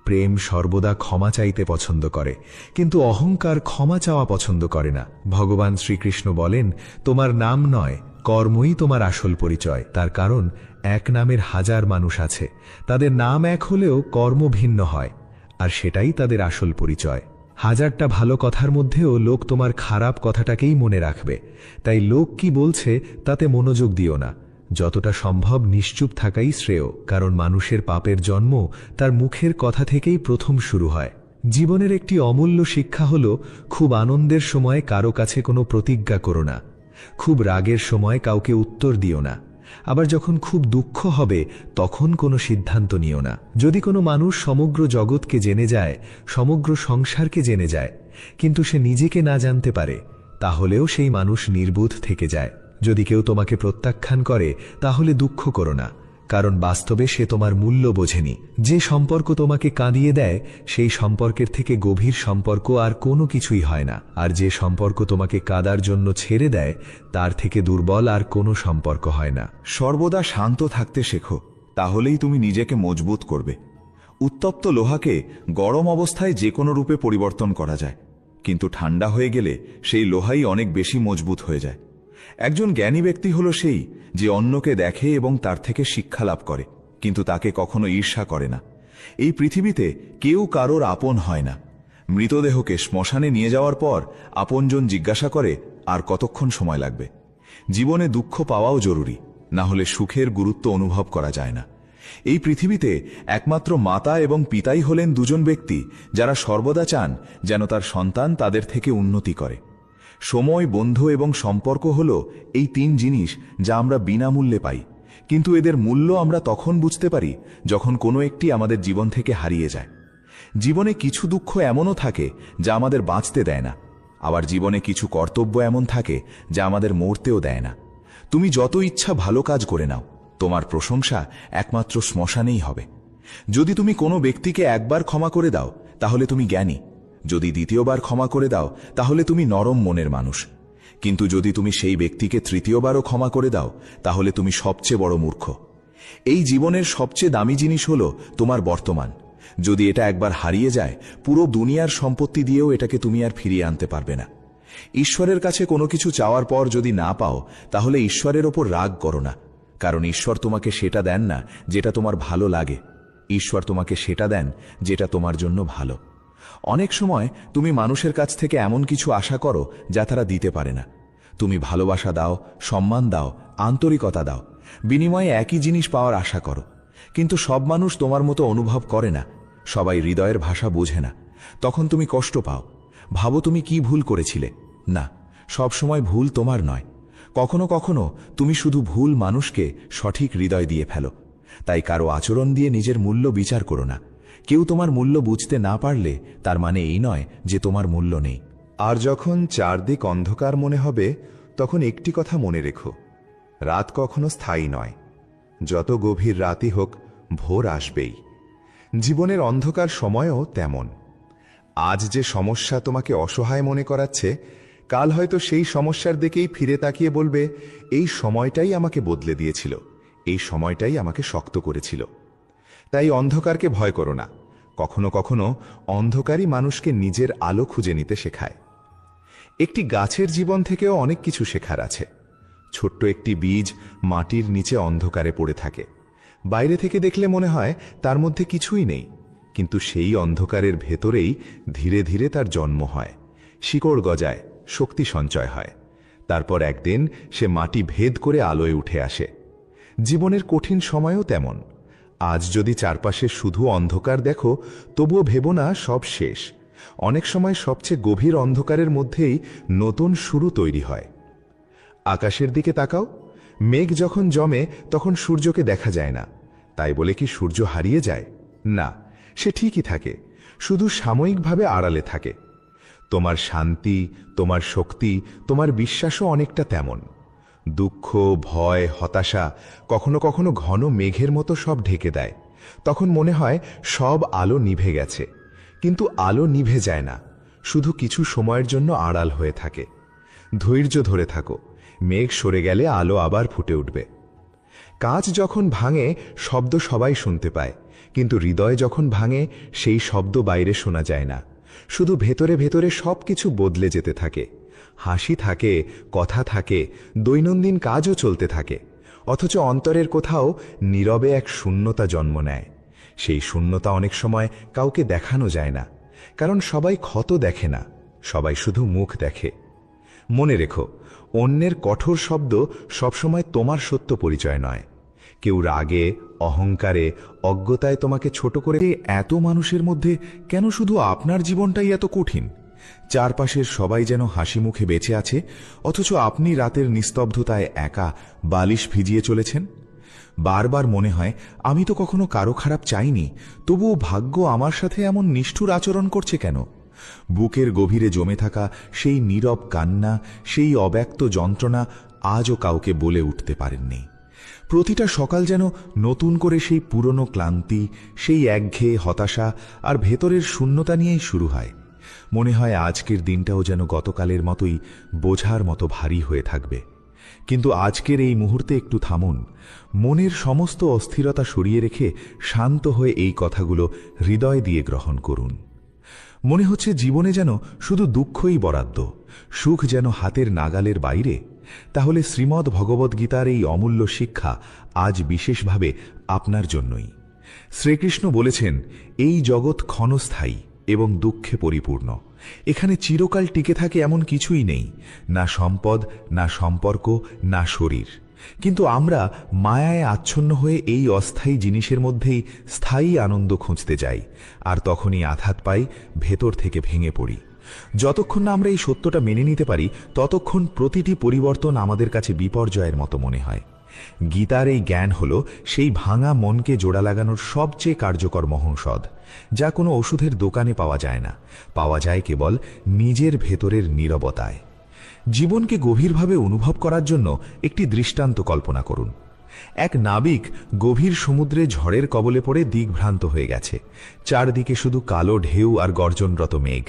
প্রেম সর্বদা ক্ষমা চাইতে পছন্দ করে, কিন্তু অহংকার ক্ষমা চাওয়া পছন্দ করে না। ভগবান শ্রীকৃষ্ণ বলেন, তোমার নাম নয়, কর্মই তোমার আসল পরিচয়। তার কারণ, এক নামের হাজার মানুষ আছে, তাদের নাম এক হলেও কর্ম ভিন্ন হয়, আর সেটাই তাদের আসল পরিচয়। হাজারটা ভালো কথার মধ্যেও লোক তোমার খারাপ কথাটাকেই মনে রাখবে। তাই লোক কি বলছে তাতে মনোযোগ দিও না, যতটা সম্ভব নিশ্চুপ থাকাই শ্রেয়, কারণ মানুষের পাপের জন্ম তার মুখের কথা থেকেই প্রথম শুরু হয়। জীবনের একটি অমূল্য শিক্ষা হল, খুব আনন্দের সময় কারো কাছে কোনো প্রতিজ্ঞা করো না, খুব রাগের সময় কাউকে উত্তর দিও না, আবার যখন খুব দুঃখ হবে তখন কোনো সিদ্ধান্ত নিও না। যদি কোনো মানুষ সমগ্র জগৎকে জেনে যায়, সমগ্র সংসারকে জেনে যায়, কিন্তু সে নিজেকে না জানতে পারে, তাহলেও সেই মানুষ নির্বোধ থেকে যায়। যদি কেউ তোমাকে প্রত্যাখ্যান করে, তাহলে দুঃখ করো না, কারণ বাস্তবে সে তোমার মূল্য বোঝেনি। যে সম্পর্ক তোমাকে কাঁদিয়ে দেয়, সেই সম্পর্কের থেকে গভীর সম্পর্ক আর কোনো কিছুই হয় না। আর যে সম্পর্ক তোমাকে কাঁদার জন্য ছেড়ে দেয়, তার থেকে দুর্বল আর কোনো সম্পর্ক হয় না। সর্বদা শান্ত থাকতে শেখো, তাহলেই তুমি নিজেকে মজবুত করবে। উত্তপ্ত লোহাকে গরম অবস্থায় যে কোনো রূপে পরিবর্তন করা যায়, কিন্তু ঠান্ডা হয়ে গেলে সেই লোহাই অনেক বেশি মজবুত হয়ে যায়। একজন জ্ঞানী ব্যক্তি হল সেই যে অন্যকে দেখে এবং তার থেকে শিক্ষা লাভ করে, কিন্তু তাকে কখনো ঈর্ষা করে না। এই পৃথিবীতে কেউ কারোর আপন হয় না। মৃতদেহকে শ্মশানে নিয়ে যাওয়ার পর আপনজন জিজ্ঞাসা করে, আর কতক্ষণ সময় লাগবে। জীবনে দুঃখ পাওয়াও জরুরি, না হলে সুখের গুরুত্ব অনুভব করা যায় না। এই পৃথিবীতে একমাত্র মাতা এবং পিতাই হলেন দুজন ব্যক্তি যারা সর্বদা চান যেন তার সন্তান তাদের থেকে উন্নতি করে। সময়, বন্ধু এবং সম্পর্ক হল এই তিন জিনিস যা আমরা বিনামূল্যে পাই, কিন্তু এদের মূল্য আমরা তখন বুঝতে পারি যখন কোনো একটি আমাদের জীবন থেকে হারিয়ে যায়। জীবনে কিছু দুঃখ এমনও থাকে যা আমাদের বাঁচতে দেয় না, আবার জীবনে কিছু কর্তব্য এমন থাকে যা আমাদের মরতেও দেয় না। তুমি যত ইচ্ছা ভালো কাজ করে নাও, তোমার প্রশংসা একমাত্র শ্মশানেই হবে। যদি তুমি কোনো ব্যক্তিকে একবার ক্ষমা করে দাও, তাহলে তুমি জ্ঞানী। যদি দ্বিতীয়বার ক্ষমা করে দাও, তাহলে তুমি নরম মনের মানুষ। কিন্তু যদি তুমি সেই ব্যক্তিকে তৃতীয়বারও ক্ষমা করে দাও, তাহলে তুমি সবচেয়ে বড় মূর্খ। এই জীবনের সবচেয়ে দামি জিনিস হলো তোমার বর্তমান। যদি এটা একবার হারিয়ে যায়, পুরো দুনিয়ার সম্পত্তি দিয়েও এটাকে তুমি আর ফিরিয়ে আনতে পারবে না। ঈশ্বরের কাছে কোনো কিছু চাওয়ার পর যদি না পাও, তাহলে ঈশ্বরের ওপর রাগ করো না, কারণ ঈশ্বর তোমাকে সেটা দেন না যেটা তোমার ভালো লাগে। ঈশ্বর তোমাকে সেটা দেন যেটা তোমার জন্য ভালো। অনেক সময় তুমি মানুষের কাছ থেকে এমন কিছু আশা করো যা তারা দিতে পারে না। তুমি ভালোবাসা দাও, সম্মান দাও, আন্তরিকতা দাও, বিনিময়ে একই জিনিস পাওয়ার আশা করো। কিন্তু সব মানুষ তোমার মতো অনুভব করে না, সবাই হৃদয়ের ভাষা বোঝে না। তখন তুমি কষ্ট পাও, ভাবো তুমি কি ভুল করেছিলে। না, সবসময় ভুল তোমার নয়। কখনো কখনো তুমি শুধু ভুল মানুষকে সঠিক হৃদয় দিয়ে ফেলো। তাই কারো আচরণ দিয়ে নিজের মূল্য বিচার করো না। কেউ তোমার মূল্য বুঝতে না পারলে তার মানে এই নয় যে তোমার মূল্য নেই। আর যখন চারদিক অন্ধকার মনে হবে, তখন একটি কথা মনে রেখো, রাত কখনো স্থায়ী নয়। যত গভীর রাতই হোক, ভোর আসবেই। জীবনের অন্ধকার সময়ও তেমন। আজ যে সমস্যা তোমাকে অসহায় মনে করাচ্ছে, কাল হয়তো সেই সমস্যার দিকেই ফিরে তাকিয়ে বলবে, এই সময়টাই আমাকে বদলে দিয়েছিল, এই সময়টাই আমাকে শক্ত করেছিল। তাই অন্ধকারকে ভয় করো না। কখনো কখনো অন্ধকারই মানুষকে নিজের আলো খুঁজে নিতে শেখায়। একটি গাছের জীবন থেকেও অনেক কিছু শেখার আছে। ছোট্ট একটি বীজ মাটির নিচে অন্ধকারে পড়ে থাকে। বাইরে থেকে দেখলে মনে হয় তার মধ্যে কিছুই নেই, কিন্তু সেই অন্ধকারের ভেতরেই ধীরে ধীরে তার জন্ম হয়, শিকড় গজায়, শক্তি সঞ্চয় হয়। তারপর একদিন সে মাটি ভেদ করে আলোয় উঠে আসে। জীবনের কঠিন সময়ও তেমন। আজ যদি চারপাশে শুধু অন্ধকার দেখো, তবুও ভেবো না সব শেষ। অনেক সময় সবচেয়ে গভীর অন্ধকারের মধ্যেই নতুন শুরু তৈরি হয়। আকাশের দিকে তাকাও, মেঘ যখন জমে তখন সূর্যকে দেখা যায় না। তাই বলে কি সূর্য হারিয়ে যায়? না, সে ঠিকই থাকে, শুধু সাময়িকভাবে আড়ালে থাকে। তোমার শান্তি, তোমার শক্তি, তোমার বিশ্বাসও অনেকটা তেমন। দুঃখ, ভয়, হতাশা কখনো কখনো ঘন মেঘের মতো সব ঢেকে দেয়। তখন মনে হয় সব আলো নিভে গেছে, কিন্তু আলো নিভে যায় না, শুধু কিছু সময়ের জন্য আড়াল হয়ে থাকে। ধৈর্য ধরে থাকো, মেঘ সরে গেলে আলো আবার ফুটে উঠবে। কাঁচ যখন ভাঙে শব্দ সবাই শুনতে পায়, কিন্তু হৃদয় যখন ভাঙে সেই শব্দ বাইরে শোনা যায় না। শুধু ভেতরে ভেতরে সবকিছু বদলে যেতে থাকে। হাসি থাকে, কথা থাকে, দৈনন্দিন কাজও চলতে থাকে, অথচ অন্তরের কোথাও নীরবে এক শূন্যতা জন্ম নেয়। সেই শূন্যতা অনেক সময় কাউকে দেখানো যায় না, কারণ সবাই ক্ষত দেখে না, সবাই শুধু মুখ দেখে। মনে রেখো, অন্যের কঠোর শব্দ সবসময় তোমার সত্য পরিচয় নয়। কেউ রাগে, অহংকারে, অজ্ঞতায় তোমাকে ছোট করে। এত মানুষের মধ্যে কেন শুধু আপনার জীবনটাই এত কঠিন? চারপাশের সবাই যেন হাসি মুখে বেঁচে আছে, অথচ আপনি রাতের নিস্তব্ধতায় একা বালিশ ভিজিয়ে চলেছেন। বারবার মনে হয় আমি তো কখনো কারো খারাপ চাইনি, তবুও ভাগ্য আমার সাথে এমন নিষ্ঠুর আচরণ করছে কেন? বুকের গভীরে জমে থাকা সেই নীরব কান্না, সেই অব্যক্ত যন্ত্রণা আজও কাউকে বলে উঠতে পারেননি। প্রতিটা সকাল যেন নতুন করে সেই পুরনো ক্লান্তি, সেই একঘেয়ে হতাশা আর ভেতরের শূন্যতা নিয়েই শুরু হয়। মনে হয় আজকের দিনটাও যেন গতকালের মতোই বোঝার মতো ভারী হয়ে থাকবে। কিন্তু আজকের এই মুহূর্তে একটু থামুন, মনের সমস্ত অস্থিরতা সরিয়ে রেখে শান্ত হয়ে এই কথাগুলো হৃদয় দিয়ে গ্রহণ করুন। মনে হচ্ছে জীবনে যেন শুধু দুঃখই বরাদ্দ, সুখ যেন হাতের নাগালের বাইরে। তাহলে শ্রীমদ্ ভগবদ্গীতার এই অমূল্য শিক্ষা আজ বিশেষভাবে আপনার জন্যই। শ্রীকৃষ্ণ বলেছেন, এই জগৎ ক্ষণস্থায়ী এবং দুঃখে পরিপূর্ণ। এখানে চিরকাল টিকে থাকে এমন কিছুই নেই, না সম্পদ, না সম্পর্ক, না শরীর। কিন্তু আমরা মায়ায় আচ্ছন্ন হয়ে এই অস্থায়ী জিনিসের মধ্যেই স্থায়ী আনন্দ খুঁজতে যাই, আর তখনই আঘাত পাই, ভেতর থেকে ভেঙে পড়ি। যতক্ষণ না আমরা এই সত্যটা মেনে নিতে পারি, ততক্ষণ প্রতিটি পরিবর্তন আমাদের কাছে বিপর্যয়ের মতো মনে হয়। গীতার এই জ্ঞান হল সেই ভাঙা মনকে জোড়া লাগানোর সবচেয়ে কার্যকর মহৌষধ, যা কোনো ওষুধের দোকানে পাওয়া যায় না, পাওয়া যায় কেবল নিজের ভেতরের নীরবতায়। জীবনকে গভীরভাবে অনুভব করার জন্য একটি দৃষ্টান্ত কল্পনা করুন। এক নাবিক গভীর সমুদ্রে ঝড়ের কবলে পড়ে দিকভ্রান্ত হয়ে গেছে। চারদিকে শুধু কালো ঢেউ আর গর্জনরত মেঘ।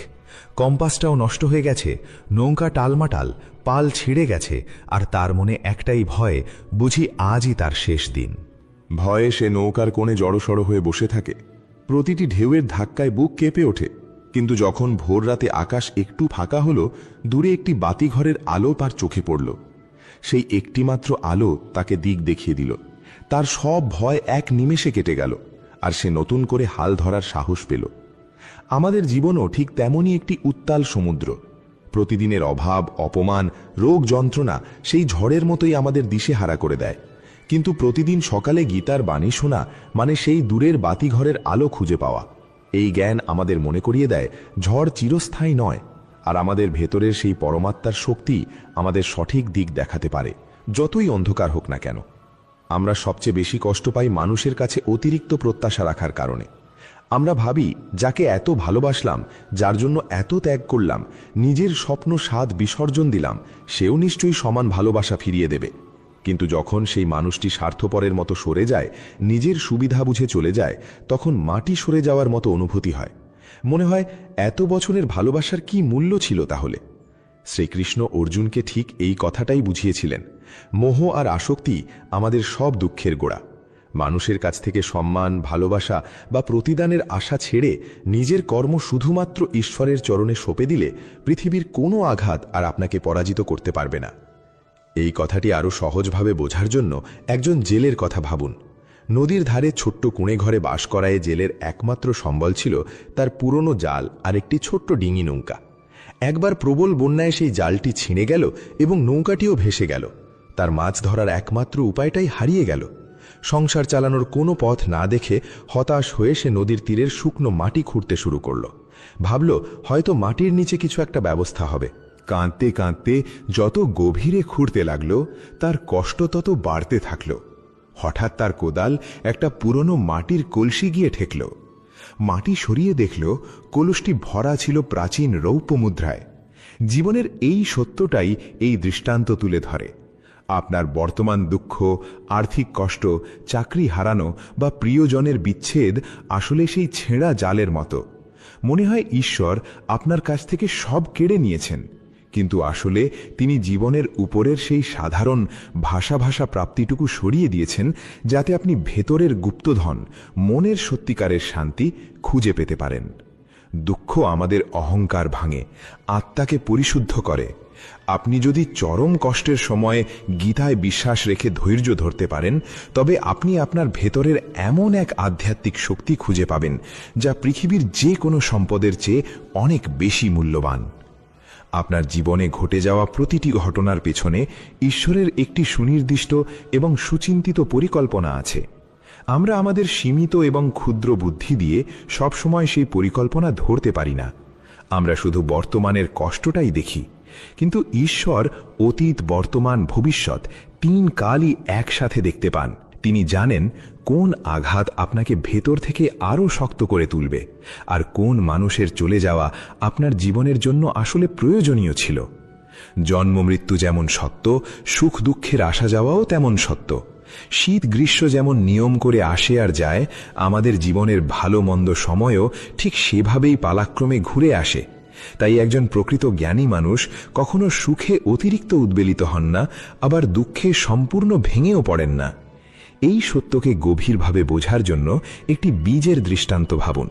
কম্পাসটাও নষ্ট হয়ে গেছে, নৌকা টালমাটাল, পাল ছিঁড়ে গেছে, আর তার মনে একটাই ভয়, বুঝি আজই তার শেষ দিন। ভয়ে সে নৌকার কোণে জড়সড় হয়ে বসে থাকে। প্রতিটি ঢেউয়ের ধাক্কায় বুক কেঁপে ওঠে। কিন্তু যখন ভোর রাতে আকাশ একটু ফাঁকা হলো, দূরে একটি বাতিঘরের আলো তার চোখে পড়ল। সেই একটিমাত্র আলো তাকে দিক দেখিয়ে দিল। তার সব ভয় এক নিমেষে কেটে গেল, আর সে নতুন করে হাল ধরার সাহস পেল। আমাদের জীবনও ঠিক তেমনই একটি উত্তাল সমুদ্র। প্রতিদিনের অভাব, অপমান, রোগ, যন্ত্রণা সেই ঝড়ের মতোই আমাদের দিশেহারা করে দেয়। কিন্তু প্রতিদিন সকালে গীতার বাণী শোনা মানে সেই দূরের বাতিঘরের আলো খুঁজে পাওয়া। এই জ্ঞান আমাদের মনে করিয়ে দেয় ঝড় চিরস্থায়ী নয়, আর আমাদের ভেতরের সেই পরমাত্মার শক্তি আমাদের সঠিক দিক দেখাতে পারে, যতই অন্ধকার হোক না কেন। আমরা সবচেয়ে বেশি কষ্ট পাই মানুষের কাছে অতিরিক্ত প্রত্যাশা রাখার কারণে। আমরা ভাবি যাকে এত ভালোবাসলাম, যার জন্য এত ত্যাগ করলাম, নিজের স্বপ্ন স্বাদ বিসর্জন দিলাম, সেও নিশ্চয়ই সমান ভালোবাসা ফিরিয়ে দেবে। কিন্তু যখন সেই মানুষটি স্বার্থপরের মতো সরে যায়, নিজের সুবিধা বুঝে চলে যায়, তখন মাটি সরে যাওয়ার মতো অনুভূতি হয়। মনে হয় এত বছরের ভালোবাসার কি মূল্য ছিল তাহলে? শ্রীকৃষ্ণ অর্জুনকে ঠিক এই কথাটাই বুঝিয়েছিলেন। মোহ আর আসক্তি আমাদের সব দুঃখের গোড়া। মানুষের কাছ থেকে সম্মান, ভালোবাসা বা প্রতিদানের আশা ছেড়ে নিজের কর্ম শুধুমাত্র ঈশ্বরের চরণে সঁপে দিলে পৃথিবীর কোনো আঘাত আর আপনাকে পরাজিত করতে পারবে না। এই কথাটি আরও সহজভাবে বোঝার জন্য একজন জেলের কথা ভাবুন। নদীর ধারে ছোট্ট কুঁড়ে ঘরে বাস করায় জেলের একমাত্র সম্বল ছিল তার পুরনো জাল আর একটি ছোট্ট ডিঙি নৌকা। একবার প্রবল বন্যায় সেই জালটি ছিঁড়ে গেল এবং নৌকাটিও ভেসে গেল। তার মাছ ধরার একমাত্র উপায়টাই হারিয়ে গেল। সংসার চালানোর কোনো পথ না দেখে হতাশ হয়ে সে নদীর তীরের শুকনো মাটি খুঁড়তে শুরু করল। ভাবল হয়তো মাটির নিচে কিছু একটা ব্যবস্থা হবে। কাঁদতে কাঁদতে যত গভীরে খুঁড়তে লাগলো, তার কষ্ট তত বাড়তে থাকল। হঠাৎ তার কোদাল একটা পুরনো মাটির কলসি গিয়ে ঠেকল। মাটি সরিয়ে দেখল কলসটি ভরা ছিল প্রাচীন রৌপ্য মুদ্রায়। জীবনের এই সত্যটাই এই দৃষ্টান্ত তুলে ধরে। আপনার বর্তমান দুঃখ, আর্থিক কষ্ট, চাকরি হারানো বা প্রিয়জনের বিচ্ছেদ আসলে সেই ছেঁড়া জালের মতো। মনে হয় ঈশ্বর আপনার কাছ থেকে সব কেড়ে নিয়েছেন, কিন্তু আসলে তিনি জীবনের উপরের সেই সাধারণ ভাষা প্রাপ্তিটুকু সরিয়ে দিয়েছেন, যাতে আপনি ভেতরের গুপ্তধন, মনের সত্যিকারের শান্তি খুঁজে পেতে পারেন। দুঃখ আমাদের অহংকার ভাঙে, আত্মাকে পরিশুদ্ধ করে। আপনি যদি চরম কষ্টের সময়ে গীতায় বিশ্বাস রেখে ধৈর্য ধরতে পারেন, তবে আপনি আপনার ভেতরের এমন এক আধ্যাত্মিক শক্তি খুঁজে পাবেন, যা পৃথিবীর যে কোনো সম্পদের চেয়ে অনেক বেশি মূল্যবান। আপনার জীবনে ঘটে যাওয়া প্রতিটি ঘটনার পেছনে ঈশ্বরের একটি সুনির্দিষ্ট এবং সুচিন্তিত পরিকল্পনা আছে। আমরা আমাদের সীমিত এবং ক্ষুদ্র বুদ্ধি দিয়ে সবসময় সেই পরিকল্পনা ধরতে পারি না। আমরা শুধু বর্তমানের কষ্টটাই দেখি, কিন্তু ঈশ্বর অতীত, বর্তমান, ভবিষ্যৎ তিন কালই একসাথে দেখতে পান। তিনি জানেন কোন আঘাত আপনাকে ভেতর থেকে আরও শক্ত করে তুলবে, আর কোন মানুষের চলে যাওয়া আপনার জীবনের জন্য আসলে প্রয়োজনীয় ছিল। জন্ম মৃত্যু যেমন সত্য, সুখ দুঃখের আসা যাওয়াও তেমন সত্য। শীত গ্রীষ্ম যেমন নিয়ম করে আসে আর যায়, আমাদের জীবনের ভালো মন্দ সময়ও ঠিক সেভাবেই পালাক্রমে ঘুরে আসে। তাই একজন প্রকৃত জ্ঞানী মানুষ কখনো সুখে অতিরিক্ত উদ্বেলিত হন না, আবার দুঃখে সম্পূর্ণ ভেঙেও পড়েন না। এই সত্যকে গভীরভাবে বোঝার জন্য একটি বীজের দৃষ্টান্ত ভাবুন।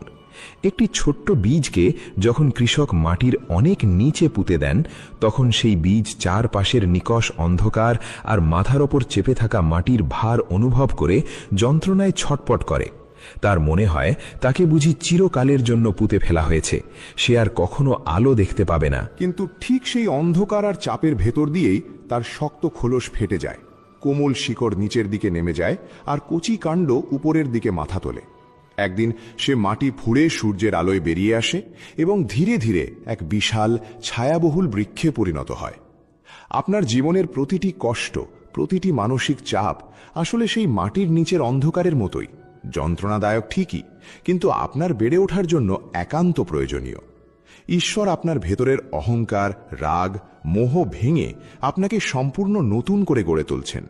একটি ছোট্ট বীজকে যখন কৃষক মাটির অনেক নিচে পুঁতে দেন, তখন সেই বীজ চারপাশের নিকষ অন্ধকার আর মাথার ওপর চেপে থাকা মাটির ভার অনুভব করে যন্ত্রণায় ছটপট করে। তার মনে হয় তাকে বুঝি চিরকালের জন্য পুঁতে ফেলা হয়েছে, সে আর কখনো আলো দেখতে পাবে না। কিন্তু ঠিক সেই অন্ধকার আর চাপের ভেতর দিয়েই তার শক্ত খোলস ফেটে যায়, কোমল শিকড় নিচের দিকে নেমে যায়, আর কচি কাণ্ড উপরের দিকে মাথা তোলে। একদিন সে মাটি ফুঁড়ে সূর্যের আলোয় বেরিয়ে আসে এবং ধীরে ধীরে এক বিশাল ছায়াবহুল বৃক্ষে পরিণত হয়। আপনার জীবনের প্রতিটি কষ্ট, প্রতিটি মানসিক চাপ আসলে সেই মাটির নিচের অন্ধকারের মতোই, যন্ত্রণাদায়ক ঠিকই, কিন্তু আপনার বেড়ে ওঠার জন্য একান্ত প্রয়োজনীয়। ঈশ্বর আপনার ভেতরের অহংকার, রাগ, মোহ ভেঙে আপনাকে সম্পূর্ণ নতুন করে গড়ে তুলছেন।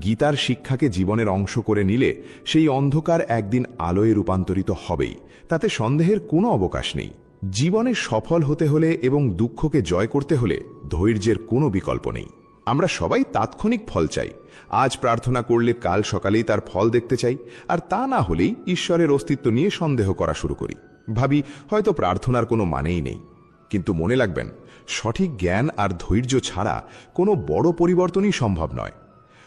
গীতার শিক্ষাকে জীবনের অংশ করে নিলে সেই অন্ধকার একদিন আলোয় রূপান্তরিত হবেই, তাতে সন্দেহের কোনো অবকাশ নেই। জীবনে সফল হতে হলে এবং দুঃখকে জয় করতে হলে ধৈর্যের কোনো বিকল্প নেই। আমরা সবাই তাৎক্ষণিক ফল চাই। আজ প্রার্থনা করলে কাল সকালেই তার ফল দেখতে চাই, আর তা না হলেই ঈশ্বরের অস্তিত্ব নিয়ে সন্দেহ করা শুরু করি। ভাবি হয়তো প্রার্থনার কোনো মানেই নেই। কিন্তু মনে রাখবেন, সঠিক জ্ঞান আর ধৈর্য ছাড়া কোনো বড় পরিবর্তনই সম্ভব নয়।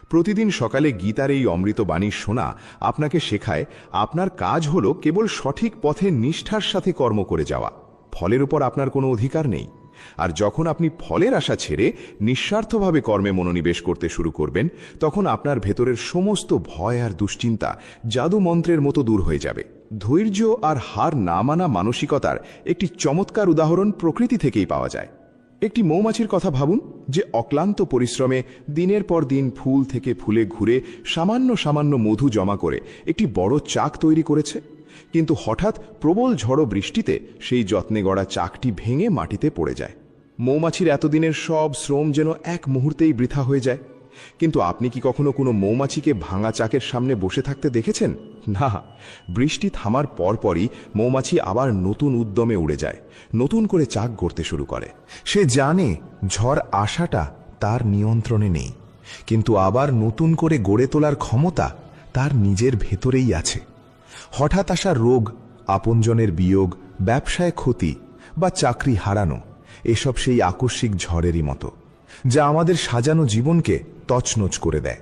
প্রতিদিন সকালে গীতার এই অমৃত বাণী শোনা আপনাকে শেখায় আপনার কাজ হলো কেবল সঠিক পথে নিষ্ঠার সাথে কর্ম করে যাওয়া। ফলের উপর আপনার কোনো অধিকার নেই। আর যখন আপনি ফলের আশা ছেড়ে নিঃস্বার্থভাবে কর্মে মনোনিবেশ করতে শুরু করবেন, তখন আপনার ভেতরের সমস্ত ভয় আর দুশ্চিন্তা জাদু মন্ত্রের মতো দূর হয়ে যাবে। ধৈর্য আর হার না মানা মানসিকতার একটি চমৎকার উদাহরণ প্রকৃতি থেকেই পাওয়া যায়। একটি মৌমাছির কথা ভাবুন, যে অক্লান্ত পরিশ্রমে দিনের পর দিন ফুল থেকে ফুলে ঘুরে সামান্য সামান্য মধু জমা করে একটি বড় চাক তৈরি করেছে। কিন্তু হঠাৎ প্রবল ঝড়ো বৃষ্টিতে সেই যত্নে গড়া চাকটি ভেঙে মাটিতে পড়ে যায়। মৌমাছির এতদিনের সব শ্রম যেন এক মুহূর্তেই বৃথা হয়ে যায়। কিন্তু আপনি কি কখনো কোনো মৌমাছিকে ভাঙা চাকের সামনে বসে থাকতে দেখেছেন? না, বৃষ্টি থামার পরপরই মৌমাছি আবার নতুন উদ্যমে উড়ে যায়, নতুন করে চাক গড়তে শুরু করে। সে জানে ঝড় আসাটা তার নিয়ন্ত্রণে নেই, কিন্তু আবার নতুন করে গড়ে তোলার ক্ষমতা তার নিজের ভেতরেই আছে। হঠাৎ আসা রোগ, আপনজনের বিয়োগ, ব্যবসায় ক্ষতি বা চাকরি হারানো, এসব সেই আকস্মিক ঝড়েরই মতো, যা আমাদের সাজানো জীবনকে তছনছ করে দেয়।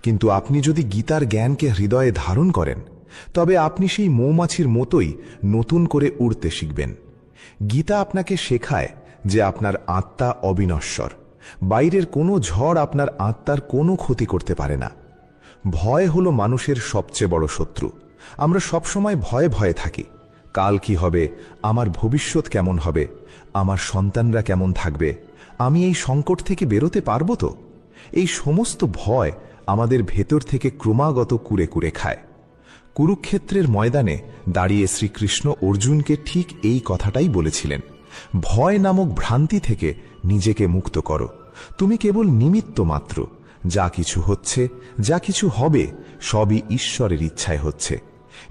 কিন্তু আপনি যদি গীতার জ্ঞানকে হৃদয়ে ধারণ করেন, তবে আপনি সেই মৌমাছির মতোই নতুন করে উড়তে শিখবেন। গীতা আপনাকে শেখায় যে আপনার আত্মা অবিনশ্বর। বাইরের কোনো ঝড় আপনার আত্মার কোনো ক্ষতি করতে পারে না। ভয় হলো মানুষের সবচেয়ে বড় শত্রু। আমরা সবসময় ভয়ে ভয়ে থাকি। কাল কি হবে, আমার ভবিষ্যৎ কেমন হবে, আমার সন্তানরা কেমন থাকবে, আমি এই সংকট থেকে বেরোতে পারবো তো? এই সমস্ত ভয় আমাদের ভেতর থেকে ক্রমাগত কুরে কুরে খায়। কুরুক্ষেত্রের ময়দানে দাঁড়িয়ে শ্রীকৃষ্ণ অর্জুনকে ঠিক এই কথাটাই বলেছিলেন, ভয় নামক ভ্রান্তি থেকে নিজেকে মুক্ত করো। তুমি কেবল নিমিত্ত মাত্র। যা কিছু হচ্ছে, যা কিছু হবে, সবই ঈশ্বরের ইচ্ছায় হচ্ছে।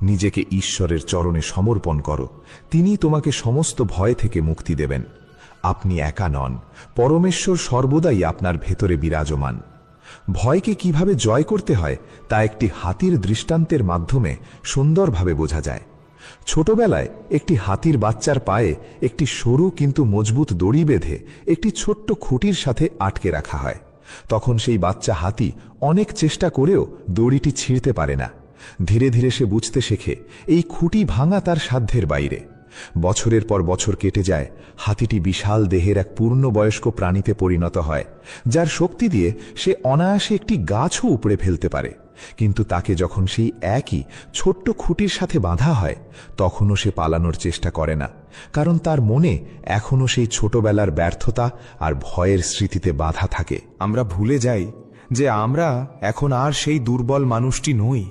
নিজেকে ঈশ্বরের চরণে সমর্পণ করো, তিনি তোমাকে সমস্ত ভয় থেকে মুক্তি দেবেন। আপনি একা নন, পরমেশ্বর সর্বদাই আপনার ভেতরে বিরাজমান। ভয়কে কিভাবে জয় করতে হয় তা একটি হাতির দৃষ্টান্তের মাধ্যমে সুন্দরভাবে বোঝা যায়। ছোটবেলায় একটি হাতির বাচ্চার পায়ে একটি সরু কিন্তু মজবুত দড়ি বেঁধে একটি ছোট্ট খুঁটির সাথে আটকে রাখা হয়। তখন সেই বাচ্চা হাতি অনেক চেষ্টা করেও দড়িটি ছিঁড়তে পারে না। ধীরে ধীরে সে বুঝতে শেখে এই খুঁটি ভাঙা তার সাধ্যের বাইরে। বছরের পর বছর কেটে যায়, হাতিটি বিশাল দেহের এক পূর্ণবয়স্ক প্রাণীতে পরিণত হয়, যার শক্তি দিয়ে সে অনায়াসে একটি গাছও উপড়ে ফেলতে পারে। কিন্তু তাকে যখন সেই একই ছোট্ট খুঁটির সাথে বাঁধা হয়, তখনও সে পালানোর চেষ্টা করে না, কারণ তার মনে এখনও সেই ছোটবেলার ব্যর্থতা আর ভয়ের স্মৃতিতে বাঁধা থাকে। আমরা ভুলে যাই যে আমরা এখন আর সেই দুর্বল মানুষটি নই।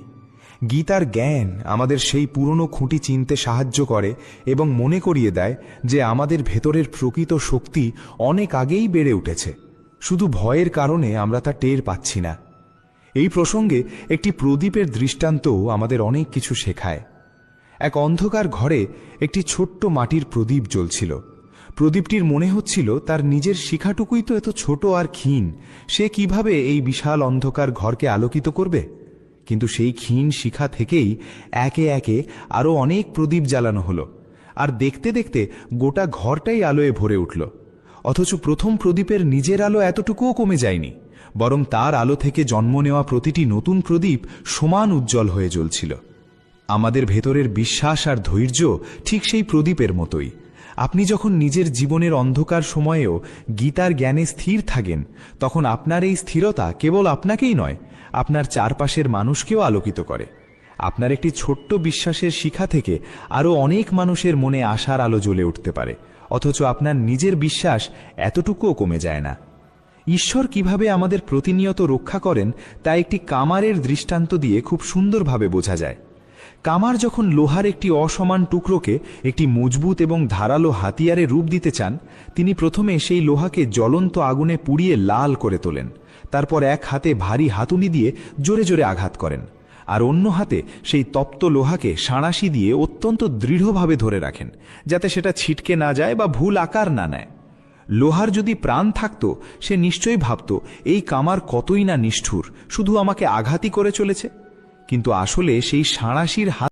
গীতার জ্ঞান আমাদের সেই পুরনো খুঁটি চিনতে সাহায্য করে এবং মনে করিয়ে দেয় যে আমাদের ভেতরের প্রকৃত শক্তি অনেক আগেই বেড়ে উঠেছে, শুধু ভয়ের কারণে আমরা তা টের পাচ্ছি না। এই প্রসঙ্গে একটি প্রদীপের দৃষ্টান্তও আমাদের অনেক কিছু শেখায়। এক অন্ধকার ঘরে একটি ছোট্ট মাটির প্রদীপ জ্বলছিল। প্রদীপটির মনে হচ্ছিল তার নিজের শিখাটুকুই তো এত ছোট আর ক্ষীণ, সে কিভাবে এই বিশাল অন্ধকার ঘরকে আলোকিত করবে। কিন্তু সেই ক্ষীণ শিখা থেকেই একে একে আরও অনেক প্রদীপ জ্বালানো হলো, আর দেখতে দেখতে গোটা ঘরটাই আলোয় ভরে উঠল। অথচ প্রথম প্রদীপের নিজের আলো এতটুকুও কমে যায়নি, বরং তার আলো থেকে জন্ম নেওয়া প্রতিটি নতুন প্রদীপ সমান উজ্জ্বল হয়ে জ্বলছিল। আমাদের ভেতরের বিশ্বাস আর ধৈর্য ঠিক সেই প্রদীপের মতোই। আপনি যখন নিজের জীবনের অন্ধকার সময়েও গীতার জ্ঞানে স্থির থাকেন, তখন আপনার এই স্থিরতা কেবল আপনাকেই নয়, আপনার চারপাশের মানুষকেও আলোকিত করে। আপনার একটি ছোট্ট বিশ্বাসের শিখা থেকে আরও অনেক মানুষের মনে আশার আলো জ্বলে উঠতে পারে, অথচ আপনার নিজের বিশ্বাস এতটুকুও কমে যায় না। ঈশ্বর কিভাবে আমাদের প্রতিনিয়ত রক্ষা করেন তা একটি কামারের দৃষ্টান্ত দিয়ে খুব সুন্দরভাবে বোঝা যায়। কামার যখন লোহার একটি অসমান টুকরোকে একটি মজবুত এবং ধারালো হাতিয়ারে রূপ দিতে চান, তিনি প্রথমে সেই লোহাকে জ্বলন্ত আগুনে পুড়িয়ে লাল করে তোলেন। তারপর এক হাতে ভারী হাতুড়ি দিয়ে জোরে জোরে আঘাত করেন, আর অন্য হাতে সেই তপ্ত লোহাকে সাঁড়াশি দিয়ে অত্যন্ত দৃঢ়ভাবে ধরে রাখেন, যাতে সেটা ছিটকে না যায় বা ভুল আকার না নেয়। লোহার যদি প্রাণ থাকত, সে নিশ্চয়ই ভাবত এই কামার কতই না নিষ্ঠুর, শুধু আমাকে আঘাতই করে চলেছে। কিন্তু আসলে সেই সাঁড়াশির হাত